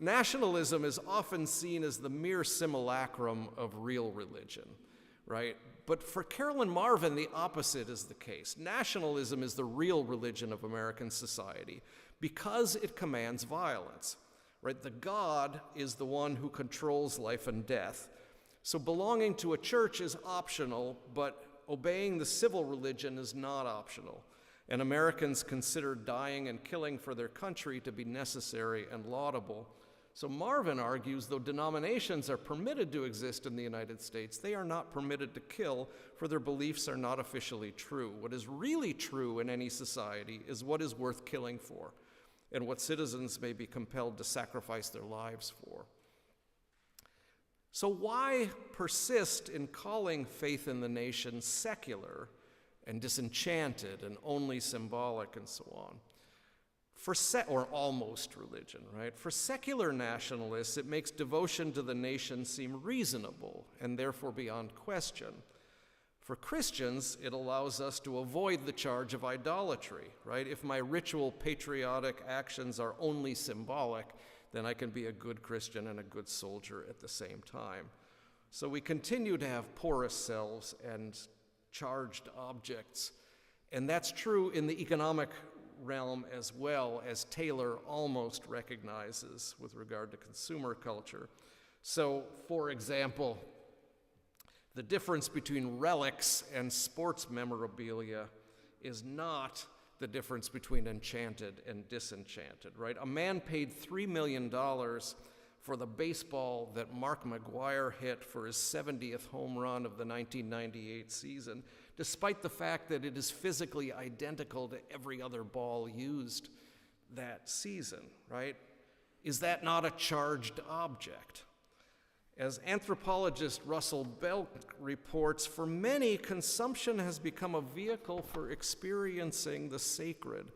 nationalism is often seen as the mere simulacrum of real religion, right? But for Carolyn Marvin, the opposite is the case. Nationalism is the real religion of American society because it commands violence, right? The God is the one who controls life and death. So belonging to a church is optional, but obeying the civil religion is not optional. And Americans consider dying and killing for their country to be necessary and laudable. So Marvin argues, though denominations are permitted to exist in the United States, they are not permitted to kill, for their beliefs are not officially true. What is really true in any society is what is worth killing for, and what citizens may be compelled to sacrifice their lives for. So why persist in calling faith in the nation secular and disenchanted and only symbolic and so on? Or almost religion, right? For secular nationalists, it makes devotion to the nation seem reasonable and therefore beyond question. For Christians, it allows us to avoid the charge of idolatry, right? If my ritual patriotic actions are only symbolic, then I can be a good Christian and a good soldier at the same time. So we continue to have porous selves and charged objects, and that's true in the economic realm as well, as Taylor almost recognizes with regard to consumer culture. So, for example, the difference between relics and sports memorabilia is not the difference between enchanted and disenchanted, right? A man paid $3 million for the baseball that Mark McGwire hit for his 70th home run of the 1998 season, despite the fact that it is physically identical to every other ball used that season, right? Is that not a charged object? As anthropologist Russell Belk reports, for many, consumption has become a vehicle for experiencing the sacred.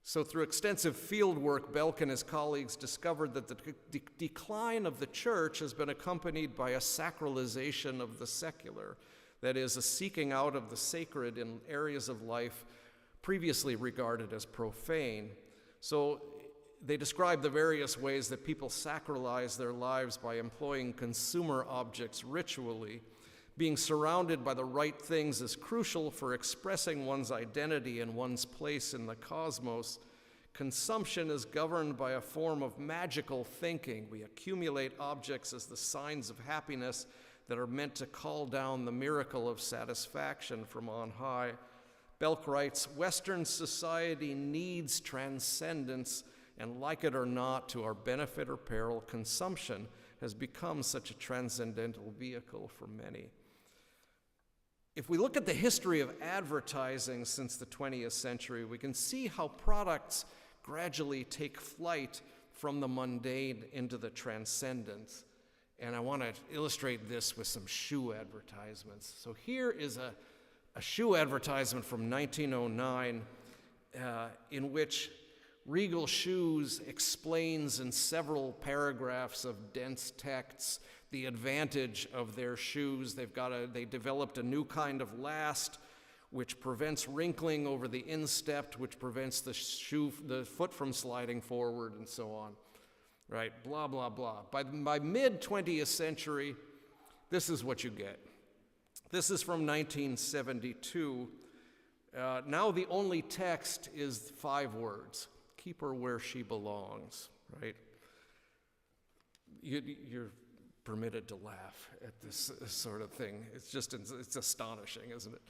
So through extensive field work, Belk and his colleagues discovered that the decline of the church has been accompanied by a sacralization of the secular, that is, a seeking out of the sacred in areas of life previously regarded as profane. So they describe the various ways that people sacralize their lives by employing consumer objects ritually. Being surrounded by the right things is crucial for expressing one's identity and one's place in the cosmos. Consumption is governed by a form of magical thinking. We accumulate objects as the signs of happiness that are meant to call down the miracle of satisfaction from on high. Belk writes, Western society needs transcendence, and like it or not, to our benefit or peril, consumption has become such a transcendental vehicle for many. If we look at the history of advertising since the 20th century, we can see how products gradually take flight from the mundane into the transcendent. And I want to illustrate this with some shoe advertisements. So here is a shoe advertisement from 1909 in which Regal Shoes explains in several paragraphs of dense texts the advantage of their shoes. They developed a new kind of last which prevents wrinkling over the instep, which prevents the foot from sliding forward, and so on. Right, blah, blah, blah. By mid-20th century, this is what you get. This is from 1972. Now the only text is 5 words. Keep her where she belongs, right? You're permitted to laugh at this sort of thing. It's astonishing, isn't it?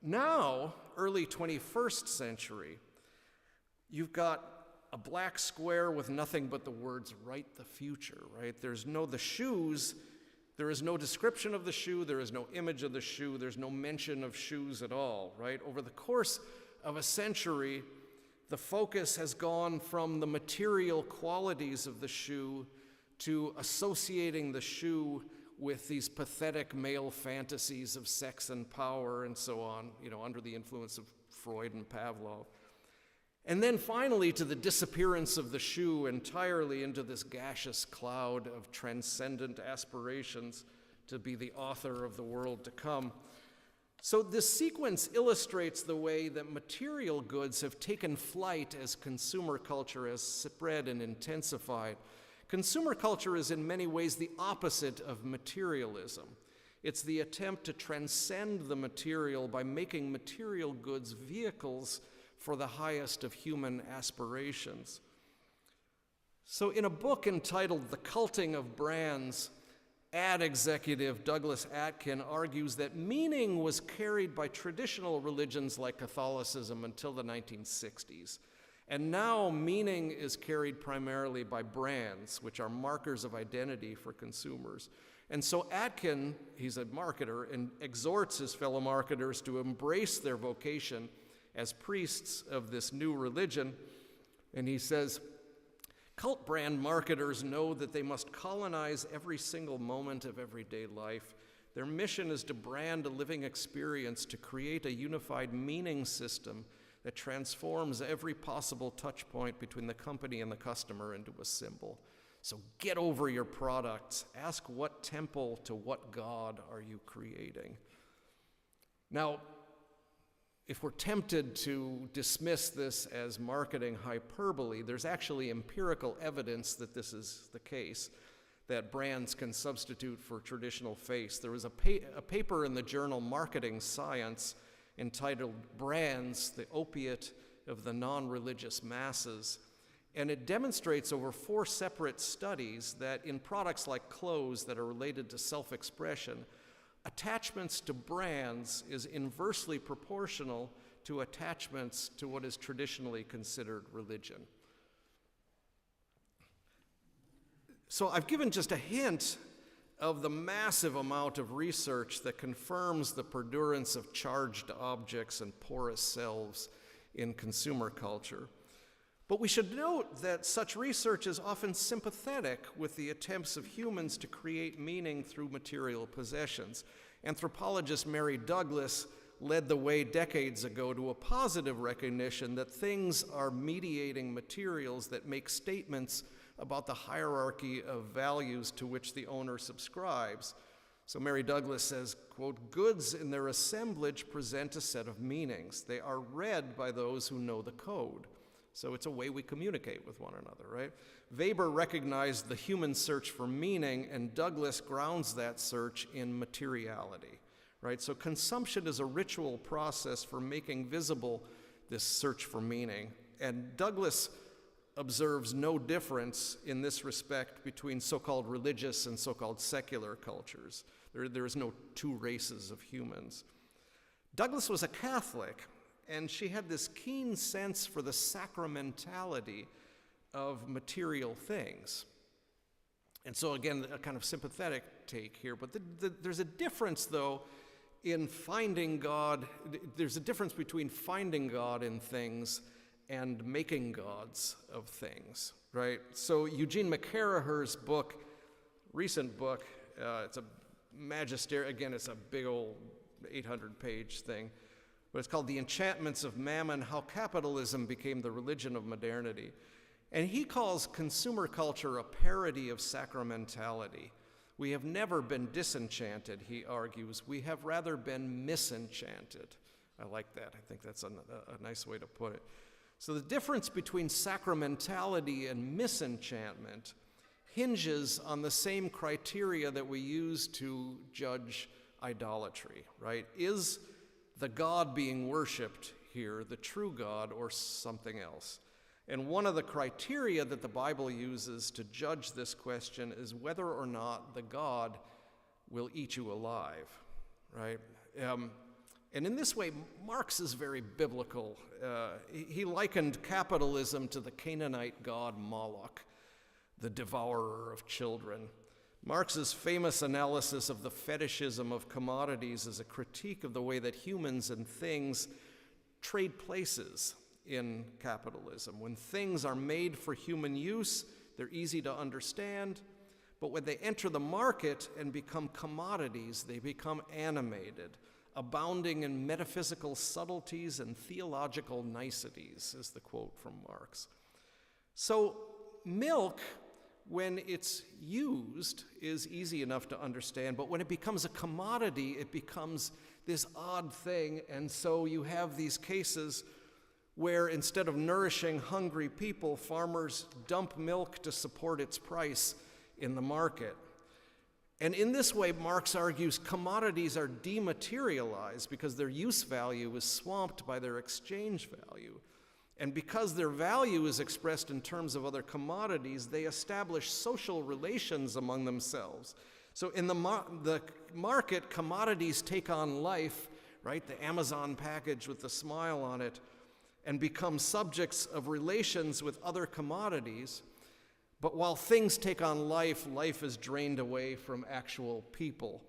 Now, early 21st century, you've got a black square with nothing but the words "write the future," right? There is no description of the shoe, there is no image of the shoe, there's no mention of shoes at all, right? Over the course of a century, the focus has gone from the material qualities of the shoe to associating the shoe with these pathetic male fantasies of sex and power and so on, under the influence of Freud and Pavlov. And then finally to the disappearance of the shoe entirely into this gaseous cloud of transcendent aspirations to be the author of the world to come. So this sequence illustrates the way that material goods have taken flight as consumer culture has spread and intensified. Consumer culture is in many ways the opposite of materialism. It's the attempt to transcend the material by making material goods vehicles for the highest of human aspirations. So in a book entitled The Culting of Brands, ad executive Douglas Atkin argues that meaning was carried by traditional religions like Catholicism until the 1960s. And now meaning is carried primarily by brands, which are markers of identity for consumers. And so Atkin, he's a marketer, and exhorts his fellow marketers to embrace their vocation as priests of this new religion. And he says, cult brand marketers know that they must colonize every single moment of everyday life. Their mission is to brand a living experience, to create a unified meaning system that transforms every possible touch point between the company and the customer into a symbol. So get over your products. Ask, what temple to what God are you creating? Now, if we're tempted to dismiss this as marketing hyperbole, there's actually empirical evidence that this is the case, that brands can substitute for traditional faith. There was a paper in the journal Marketing Science entitled Brands, the Opiate of the Non-Religious Masses. And it demonstrates over 4 separate studies that in products like clothes that are related to self-expression, attachments to brands is inversely proportional to attachments to what is traditionally considered religion. So I've given just a hint of the massive amount of research that confirms the perdurance of charged objects and porous selves in consumer culture. But we should note that such research is often sympathetic with the attempts of humans to create meaning through material possessions. Anthropologist Mary Douglas led the way decades ago to a positive recognition that things are mediating materials that make statements about the hierarchy of values to which the owner subscribes. So Mary Douglas says, quote, goods in their assemblage present a set of meanings. They are read by those who know the code. So it's a way we communicate with one another, right? Weber recognized the human search for meaning, and Douglas grounds that search in materiality, right? So consumption is a ritual process for making visible this search for meaning. And Douglas observes no difference in this respect between so-called religious and so-called secular cultures. There is no 2 races of humans. Douglas was a Catholic, and she had this keen sense for the sacramentality of material things. And so again, a kind of sympathetic take here, but there's a difference, though, in finding God. There's a difference between finding God in things and making gods of things, right? So Eugene McCarraher's book, recent book, it's a magisterial, again, it's a big old 800-page thing, but it's called The Enchantments of Mammon, How Capitalism Became the Religion of Modernity. And he calls consumer culture a parody of sacramentality. We have never been disenchanted, he argues. We have rather been misenchanted. I like that. I think that's a nice way to put it. So the difference between sacramentality and misenchantment hinges on the same criteria that we use to judge idolatry, right? Is the God being worshipped here the true God or something else? And one of the criteria that the Bible uses to judge this question is whether or not the God will eat you alive, right? And in this way, Marx is very biblical. He likened capitalism to the Canaanite god Moloch, the devourer of children. Marx's famous analysis of the fetishism of commodities is a critique of the way that humans and things trade places in capitalism. When things are made for human use, they're easy to understand, but when they enter the market and become commodities, they become animated, abounding in metaphysical subtleties and theological niceties, is the quote from Marx. So milk, when it's used, is easy enough to understand, but when it becomes a commodity, it becomes this odd thing, and so you have these cases where instead of nourishing hungry people, farmers dump milk to support its price in the market. And in this way, Marx argues commodities are dematerialized because their use value is swamped by their exchange value. And because their value is expressed in terms of other commodities, they establish social relations among themselves. So in the market, commodities take on life, right? The Amazon package with the smile on it. and become subjects of relations with other commodities. But while things take on life, life is drained away from actual people.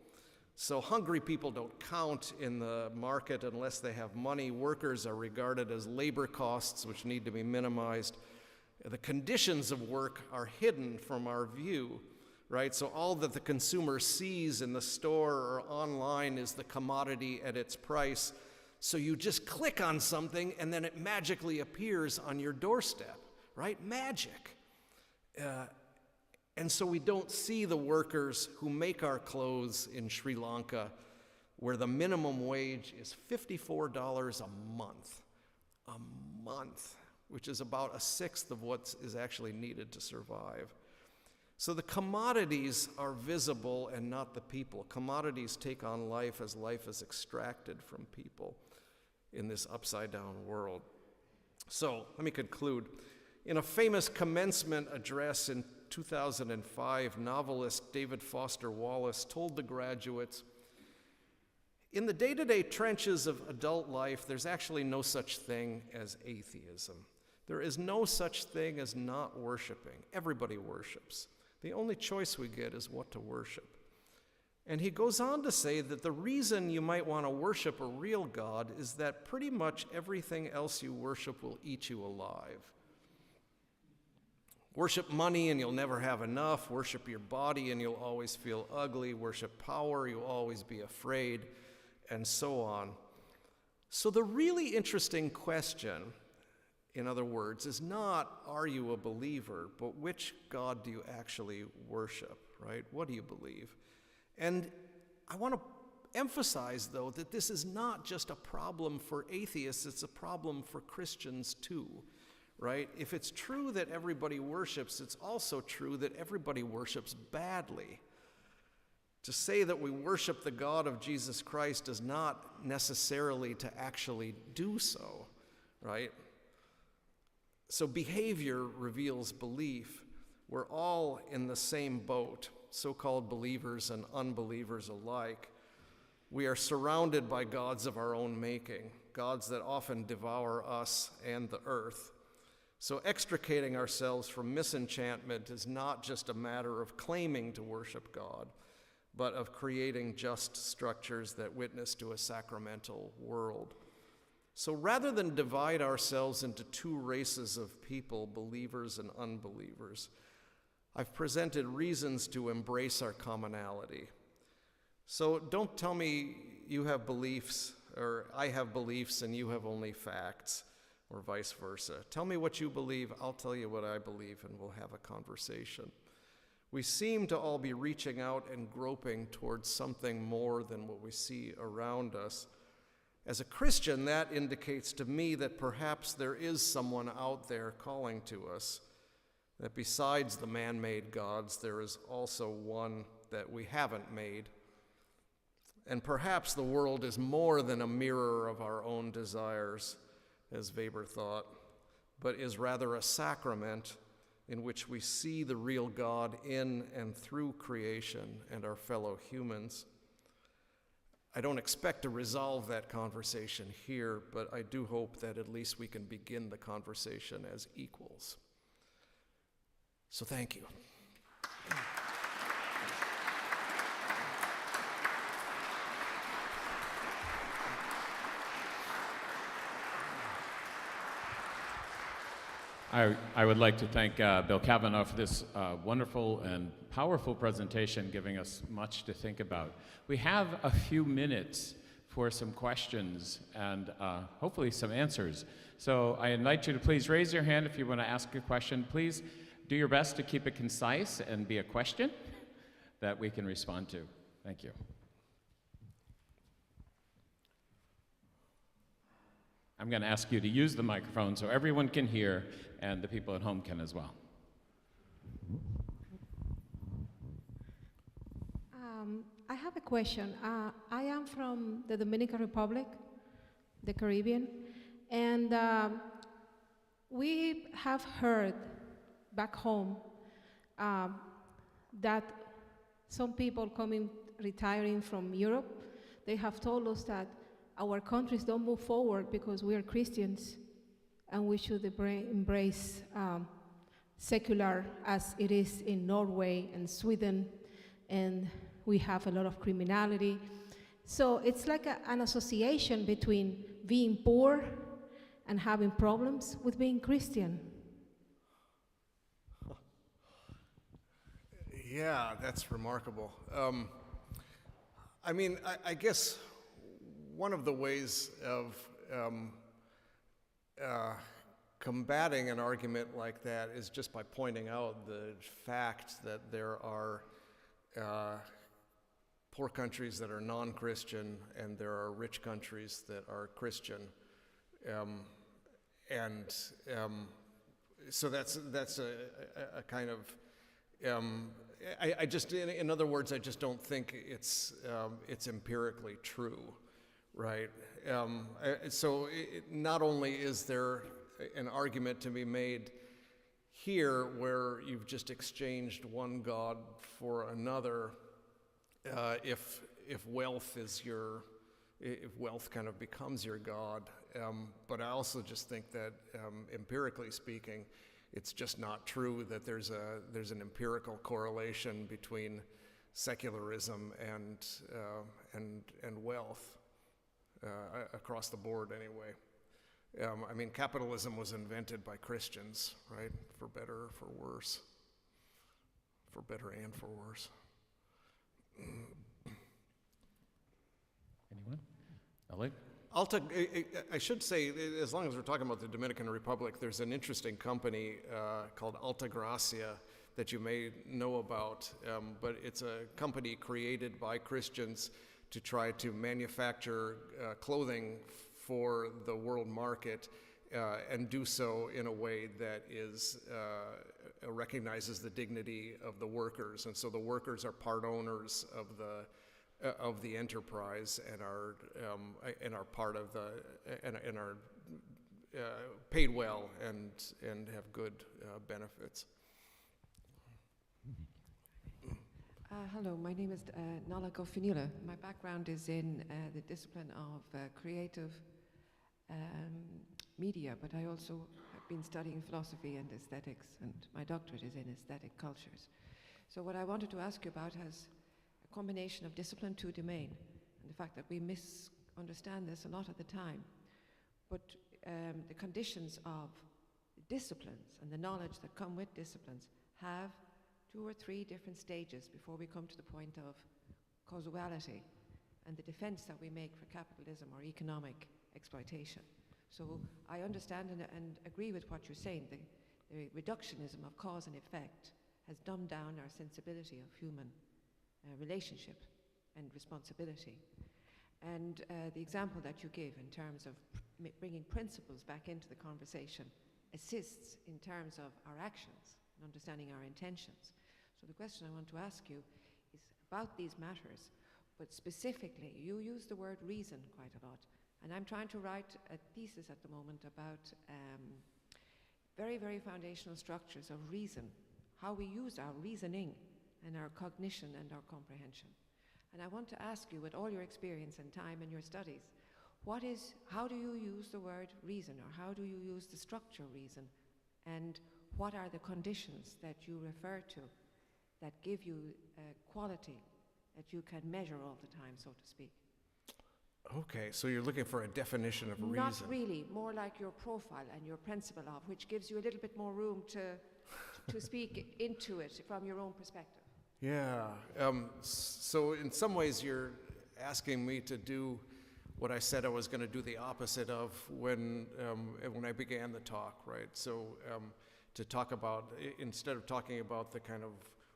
So hungry people don't count in the market unless they have money. Workers are regarded as labor costs, which need to be minimized. The conditions of work are hidden from our view, right? So all that the consumer sees in the store or online is the commodity at its price. So you just click on something and then it magically appears on your doorstep, right? Magic. And so we don't see the workers who make our clothes in Sri Lanka, where the minimum wage is $54 a month, which is about a sixth of what is actually needed to survive. So the commodities are visible and not the people. Commodities take on life as life is extracted from people in this upside-down world. So let me conclude. In a famous commencement address in 2005, novelist David Foster Wallace told the graduates, "In the day-to-day trenches of adult life, there's actually no such thing as atheism. There is no such thing as not worshiping. Everybody worships. The only choice we get is what to worship." And he goes on to say that the reason you might want to worship a real God is that pretty much everything else you worship will eat you alive. Worship money and you'll never have enough. Worship your body and you'll always feel ugly. Worship power, you'll always be afraid, and so on. So the really interesting question, in other words, is not, are you a believer, but which God do you actually worship, right? What do you believe? And I want to emphasize, though, that this is not just a problem for atheists, it's a problem for Christians too, right? If it's true that everybody worships, it's also true that everybody worships badly. To say that we worship the God of Jesus Christ is not necessarily to actually do so, right? So behavior reveals belief. We're all in the same boat, so-called believers and unbelievers alike. We are surrounded by gods of our own making, gods that often devour us and the earth. So extricating ourselves from misenchantment is not just a matter of claiming to worship God, but of creating just structures that witness to a sacramental world. So rather than divide ourselves into two races of people, believers and unbelievers, I've presented reasons to embrace our commonality. So don't tell me you have beliefs, or I have beliefs and you have only facts, or vice versa. Tell me what you believe, I'll tell you what I believe, and we'll have a conversation. We seem to all be reaching out and groping towards something more than what we see around us. As a Christian, that indicates to me that perhaps there is someone out there calling to us, that besides the man-made gods, there is also one that we haven't made. And perhaps the world is more than a mirror of our own desires, as Weber thought, but is rather a sacrament in which we see the real God in and through creation and our fellow humans. I don't expect to resolve that conversation here, but I do hope that at least we can begin the conversation as equals. So thank you. I would like to thank Bill Cavanaugh for this wonderful and powerful presentation, giving us much to think about. We have a few minutes for some questions and hopefully some answers. So I invite you to please raise your hand if you want to ask a question. Please do your best to keep it concise and be a question that we can respond to. Thank you. I'm going to ask you to use the microphone so everyone can hear and the people at home can as well. I have a question. I am from the Dominican Republic, the Caribbean, and we have heard back home that some people retiring from Europe, they have told us that our countries don't move forward because we are Christians. and we should embrace secular as it is in Norway and Sweden, and we have a lot of criminality. So it's like an association between being poor and having problems with being Christian. Yeah, that's remarkable. I guess one of the ways of combating an argument like that is just by pointing out the fact that there are poor countries that are non-Christian and there are rich countries that are Christian. So that's a kind of, I just, in other words, I just don't think it's empirically true, right? Not only is there an argument to be made here where you've just exchanged one god for another, if wealth kind of becomes your god, but I also just think that empirically speaking, it's just not true that there's an empirical correlation between secularism and wealth across the board anyway. Capitalism was invented by Christians, right? For better or for worse. For better and for worse. Anyone? Ali? I should say, as long as we're talking about the Dominican Republic, there's an interesting company called Altagracia that you may know about, but it's a company created by Christians to try to manufacture clothing for the world market and do so in a way that recognizes the dignity of the workers. And so the workers are part owners of the enterprise and are part of and are paid well and have good benefits. Hello, my name is Nala Gofinila. My background is in the discipline of creative media, but I also have been studying philosophy and aesthetics, and my doctorate is in aesthetic cultures. So what I wanted to ask you about has a combination of discipline to domain, and the fact that we misunderstand this a lot at the time. But the conditions of disciplines and the knowledge that come with disciplines have 2 or 3 different stages before we come to the point of causality and the defense that we make for capitalism or economic exploitation. So I understand and agree with what you're saying. The reductionism of cause and effect has dumbed down our sensibility of human relationship and responsibility. And the example that you give in terms of bringing principles back into the conversation assists in terms of our actions and understanding our intentions. So the question I want to ask you is about these matters, but specifically, you use the word reason quite a lot. And I'm trying to write a thesis at the moment about very, very foundational structures of reason, how we use our reasoning and our cognition and our comprehension. And I want to ask you, with all your experience and time and your studies, how do you use the word reason, or how do you use the structure reason, and what are the conditions that you refer to that give you quality that you can measure all the time, so to speak? Okay, so you're looking for a definition of reason. Not really, more like your profile and your principle of, which gives you a little bit more room to speak into it from your own perspective. Yeah, so in some ways you're asking me to do what I said I was going to do the opposite of when I began the talk, right? So to talk about, instead of talking about the kind of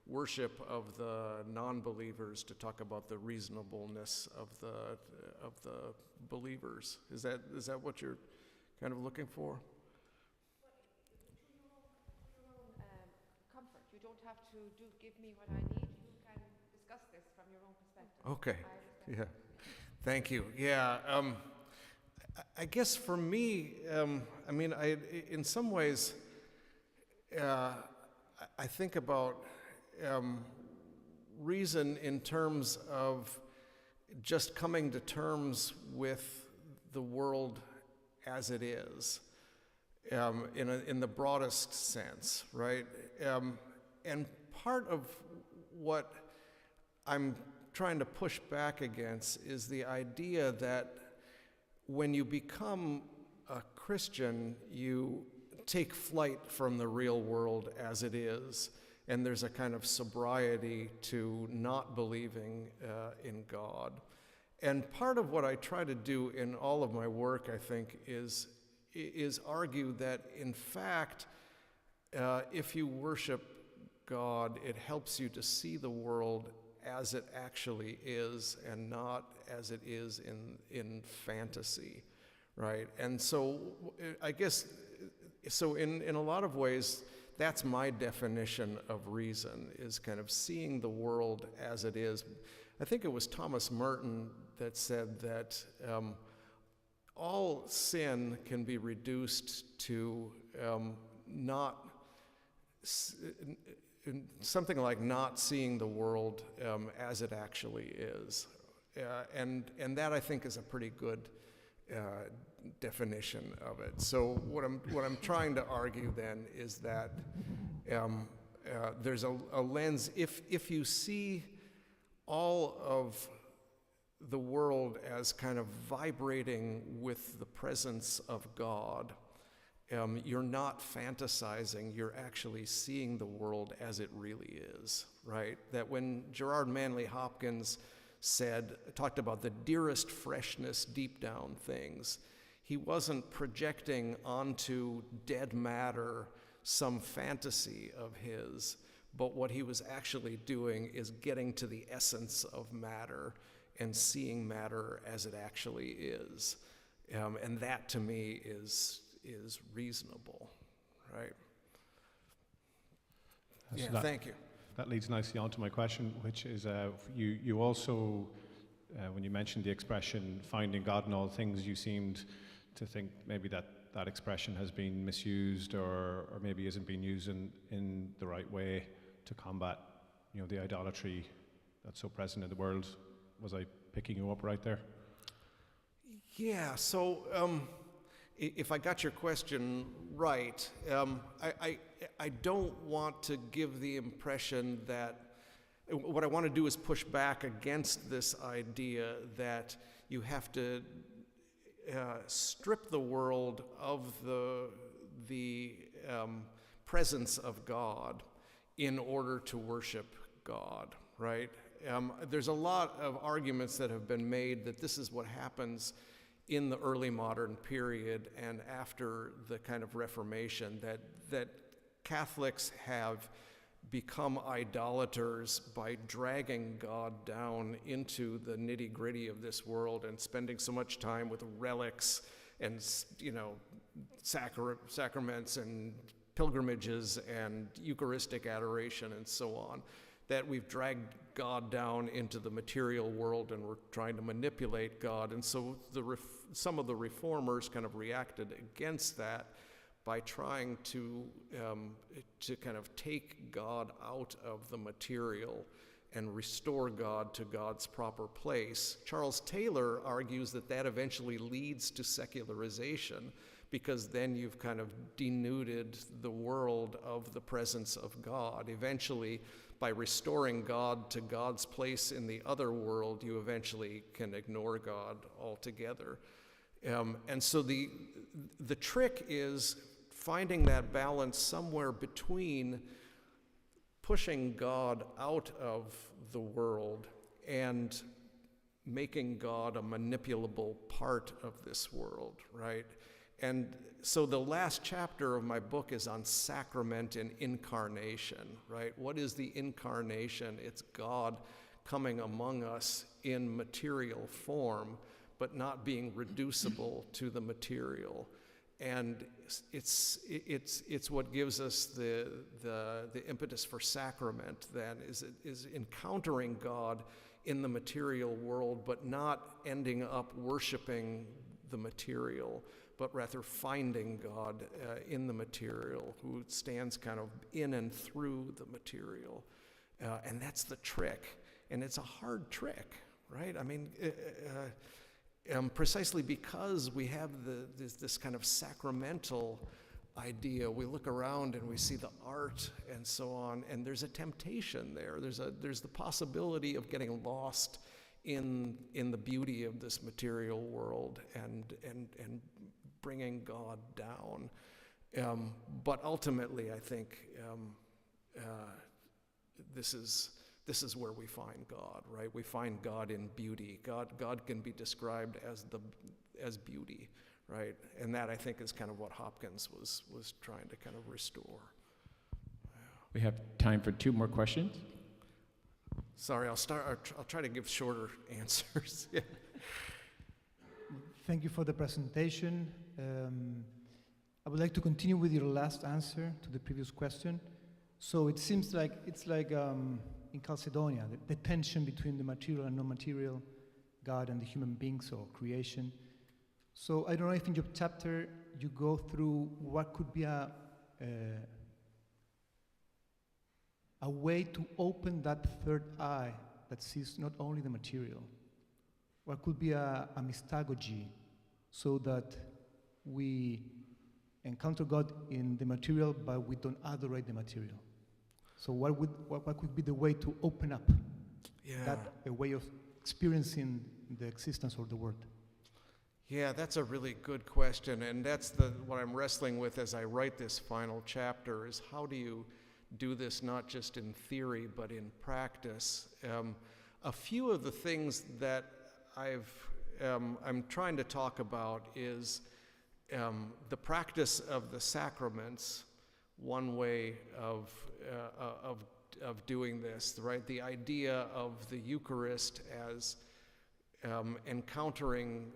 worship of the non-believers, to talk about the reasonableness of the believers. Is that what you're kind of looking for? Well, to your own comfort. You don't have to give me what I need. You can discuss this from your own perspective. Okay. Yeah. Thank you. Yeah. I guess for me, in some ways, I think about reason in terms of just coming to terms with the world as it is. in the broadest sense, right? And part of what I'm trying to push back against is the idea that when you become a Christian, you take flight from the real world as it is, and there's a kind of sobriety to not believing in God. And part of what I try to do in all of my work, I think, is argue that, in fact, if you worship God, it helps you to see the world as it actually is and not as it is in fantasy, right? And so I guess, so in a lot of ways, that's my definition of reason, is kind of seeing the world as it is. I think it was Thomas Merton that said that all sin can be reduced to something like not seeing the world as it actually is. And that, I think, is a pretty good definition of it. So what I'm trying to argue then is that there's a lens, if you see all of the world as kind of vibrating with the presence of God, you're not fantasizing, you're actually seeing the world as it really is, right? That when Gerard Manley Hopkins talked about the dearest freshness deep down things, he wasn't projecting onto dead matter some fantasy of his, but what he was actually doing is getting to the essence of matter and seeing matter as it actually is. And that, to me, is reasonable, right? So Thank you. That leads nicely on to my question, which is you also, when you mentioned the expression finding God in all things, you seemed to think maybe that expression has been misused or maybe isn't being used in the right way to combat, the idolatry that's so present in the world. Was I picking you up right there? Yeah, so if I got your question right, I don't want to give the impression that, what I want to do is push back against this idea that you have to strip the world of the presence of God in order to worship God, right? There's a lot of arguments that have been made that this is what happens in the early modern period and after the kind of Reformation, that Catholics have become idolaters by dragging God down into the nitty-gritty of this world and spending so much time with relics and, sacraments and pilgrimages and Eucharistic adoration and so on, that we've dragged God down into the material world and we're trying to manipulate God. And so some of the reformers kind of reacted against that by trying to kind of take God out of the material and restore God to God's proper place. Charles Taylor argues that eventually leads to secularization, because then you've kind of denuded the world of the presence of God. Eventually, by restoring God to God's place in the other world, you eventually can ignore God altogether. And so the trick is finding that balance somewhere between pushing God out of the world and making God a manipulable part of this world, right? And so the last chapter of my book is on sacrament and incarnation, right? What is the incarnation? It's God coming among us in material form, but not being reducible to the material. And it's what gives us the impetus for sacrament then, is encountering God in the material world, but not ending up worshiping the material, but rather finding God in the material, who stands kind of in and through the material. And that's the trick. And it's a hard trick, right? I mean, precisely because we have this kind of sacramental idea. We look around and we see the art and so on, and there's a temptation there. There's the possibility of getting lost in the beauty of this material world and bringing God down. But ultimately, I think this is where we find God, right? We find God in beauty. God can be described as beauty, right? And that, I think, is kind of what Hopkins was trying to kind of restore. We have time for 2 more questions. Sorry, I'll try to give shorter answers. Yeah. Thank you for the presentation. I would like to continue with your last answer to the previous question. So it seems like it's like in Chalcedonia, the tension between the material and non-material, God and the human beings or creation. So I don't know if in your chapter you go through what could be a way to open that third eye that sees not only the material. What could be a mystagogy, so that we encounter God in the material, but we don't adorate the material. So what could be the way to open up that a way of experiencing the existence of the world? Yeah, that's a really good question, and that's what I'm wrestling with as I write this final chapter, is how do you do this not just in theory but in practice? A few of the things that I'm trying to talk about is the practice of the sacraments. One way of doing this, right? The idea of the Eucharist as encountering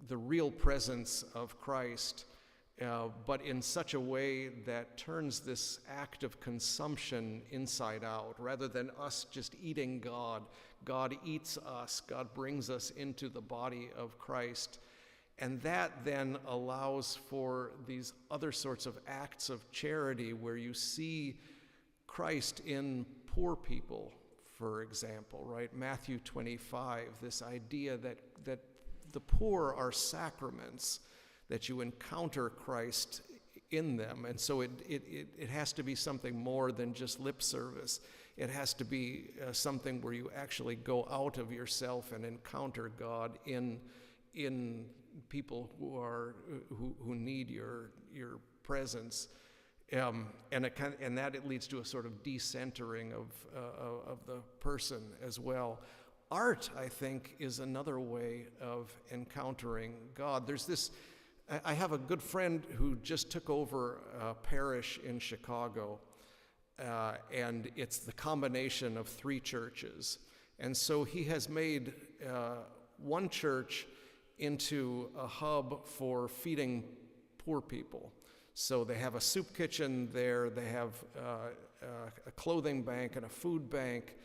the real presence of Christ, but in such a way that turns this act of consumption inside out. Rather than us just eating God, God eats us, God brings us into the body of Christ. And that then allows for these other sorts of acts of charity where you see Christ in poor people, for example, right? Matthew 25, this idea that the poor are sacraments, that you encounter Christ in them. And so it has to be something more than just lip service. It has to be something where you actually go out of yourself and encounter God in people who need your presence, and that it leads to a sort of decentering of the person as well. Art, I think, is another way of encountering God. There's this. I have a good friend who just took over a parish in Chicago, and it's the combination of 3 churches, and so he has made one church into a hub for feeding poor people. So they have a soup kitchen there, they have a clothing bank and a food bank.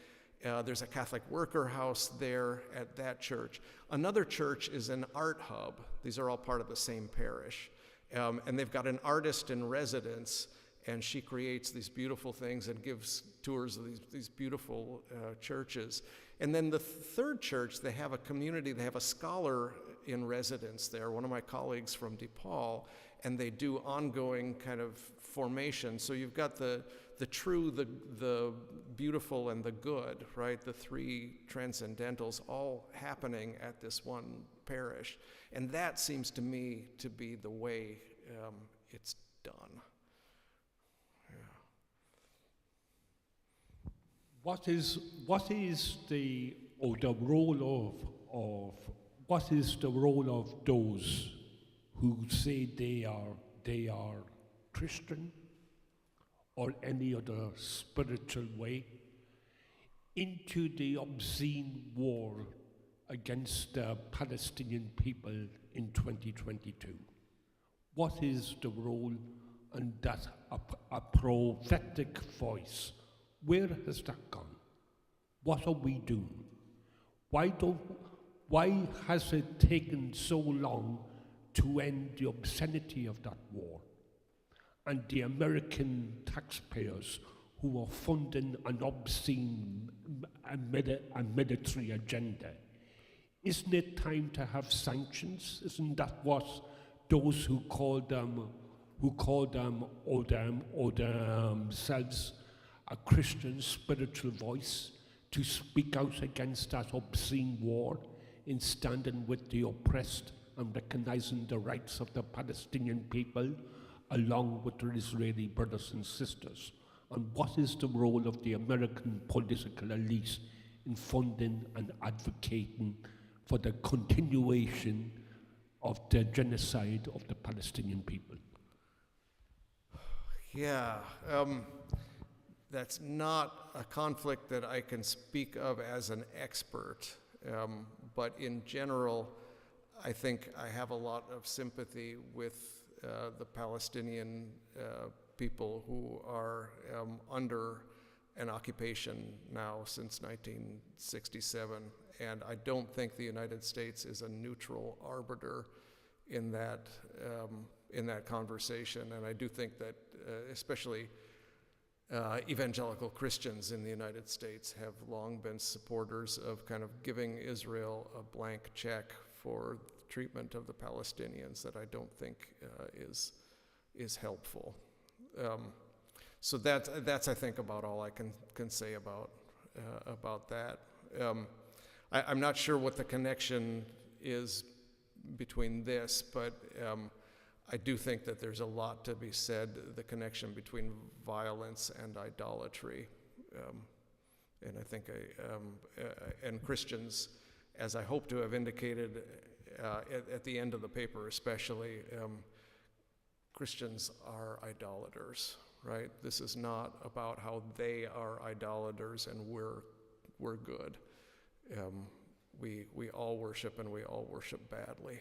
There's a Catholic worker house there at that church. Another church is an art hub. These are all part of the same parish. And they've got an artist in residence, and she creates these beautiful things and gives tours of these beautiful churches. And then the third church, they have a community, they have a scholar in residence there, one of my colleagues from DePaul, and they do ongoing kind of formation. So you've got the true, the beautiful, and the good, right? The 3 transcendentals all happening at this one parish. And that seems to me to be the way it's done. What is the role of those who say they are Christian or any other spiritual way into the obscene war against the Palestinian people in 2022? What is the role and that a prophetic voice? Where has that gone? What are we doing? Why has it taken so long to end the obscenity of that war? And the American taxpayers who are funding an obscene military agenda. Isn't it time to have sanctions? Isn't that what those who call them who call themselves a Christian spiritual voice to speak out against that obscene war in standing with the oppressed and recognizing the rights of the Palestinian people along with their Israeli brothers and sisters? And what is the role of the American political elite in funding and advocating for the continuation of the genocide of the Palestinian people? Yeah, that's not a conflict that I can speak of as an expert, but in general, I think I have a lot of sympathy with the Palestinian people who are under an occupation now since 1967, and I don't think the United States is a neutral arbiter in that conversation. And I do think that especially evangelical Christians in the United States have long been supporters of kind of giving Israel a blank check for treatment of the Palestinians that I don't think is helpful. So that's I think about all I can say about that. I'm not sure what the connection is between this, but I do think that there's a lot to be said, the connection between violence and idolatry. And I think and Christians, as I hope to have indicated at the end of the paper especially, Christians are idolaters, right? This is not about how they are idolaters and we're good. We all worship, and we all worship badly.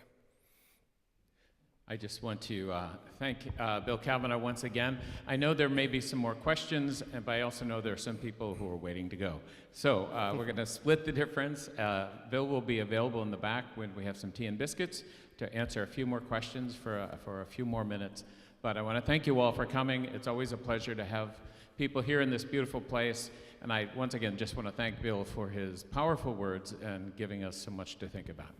I just want to thank Bill Cavanagh once again. I know there may be some more questions, but I also know there are some people who are waiting to go. So we're going to split the difference. Bill will be available in the back when we have some tea and biscuits to answer a few more questions for a few more minutes. But I want to thank you all for coming. It's always a pleasure to have people here in this beautiful place. And I, once again, just want to thank Bill for his powerful words and giving us so much to think about.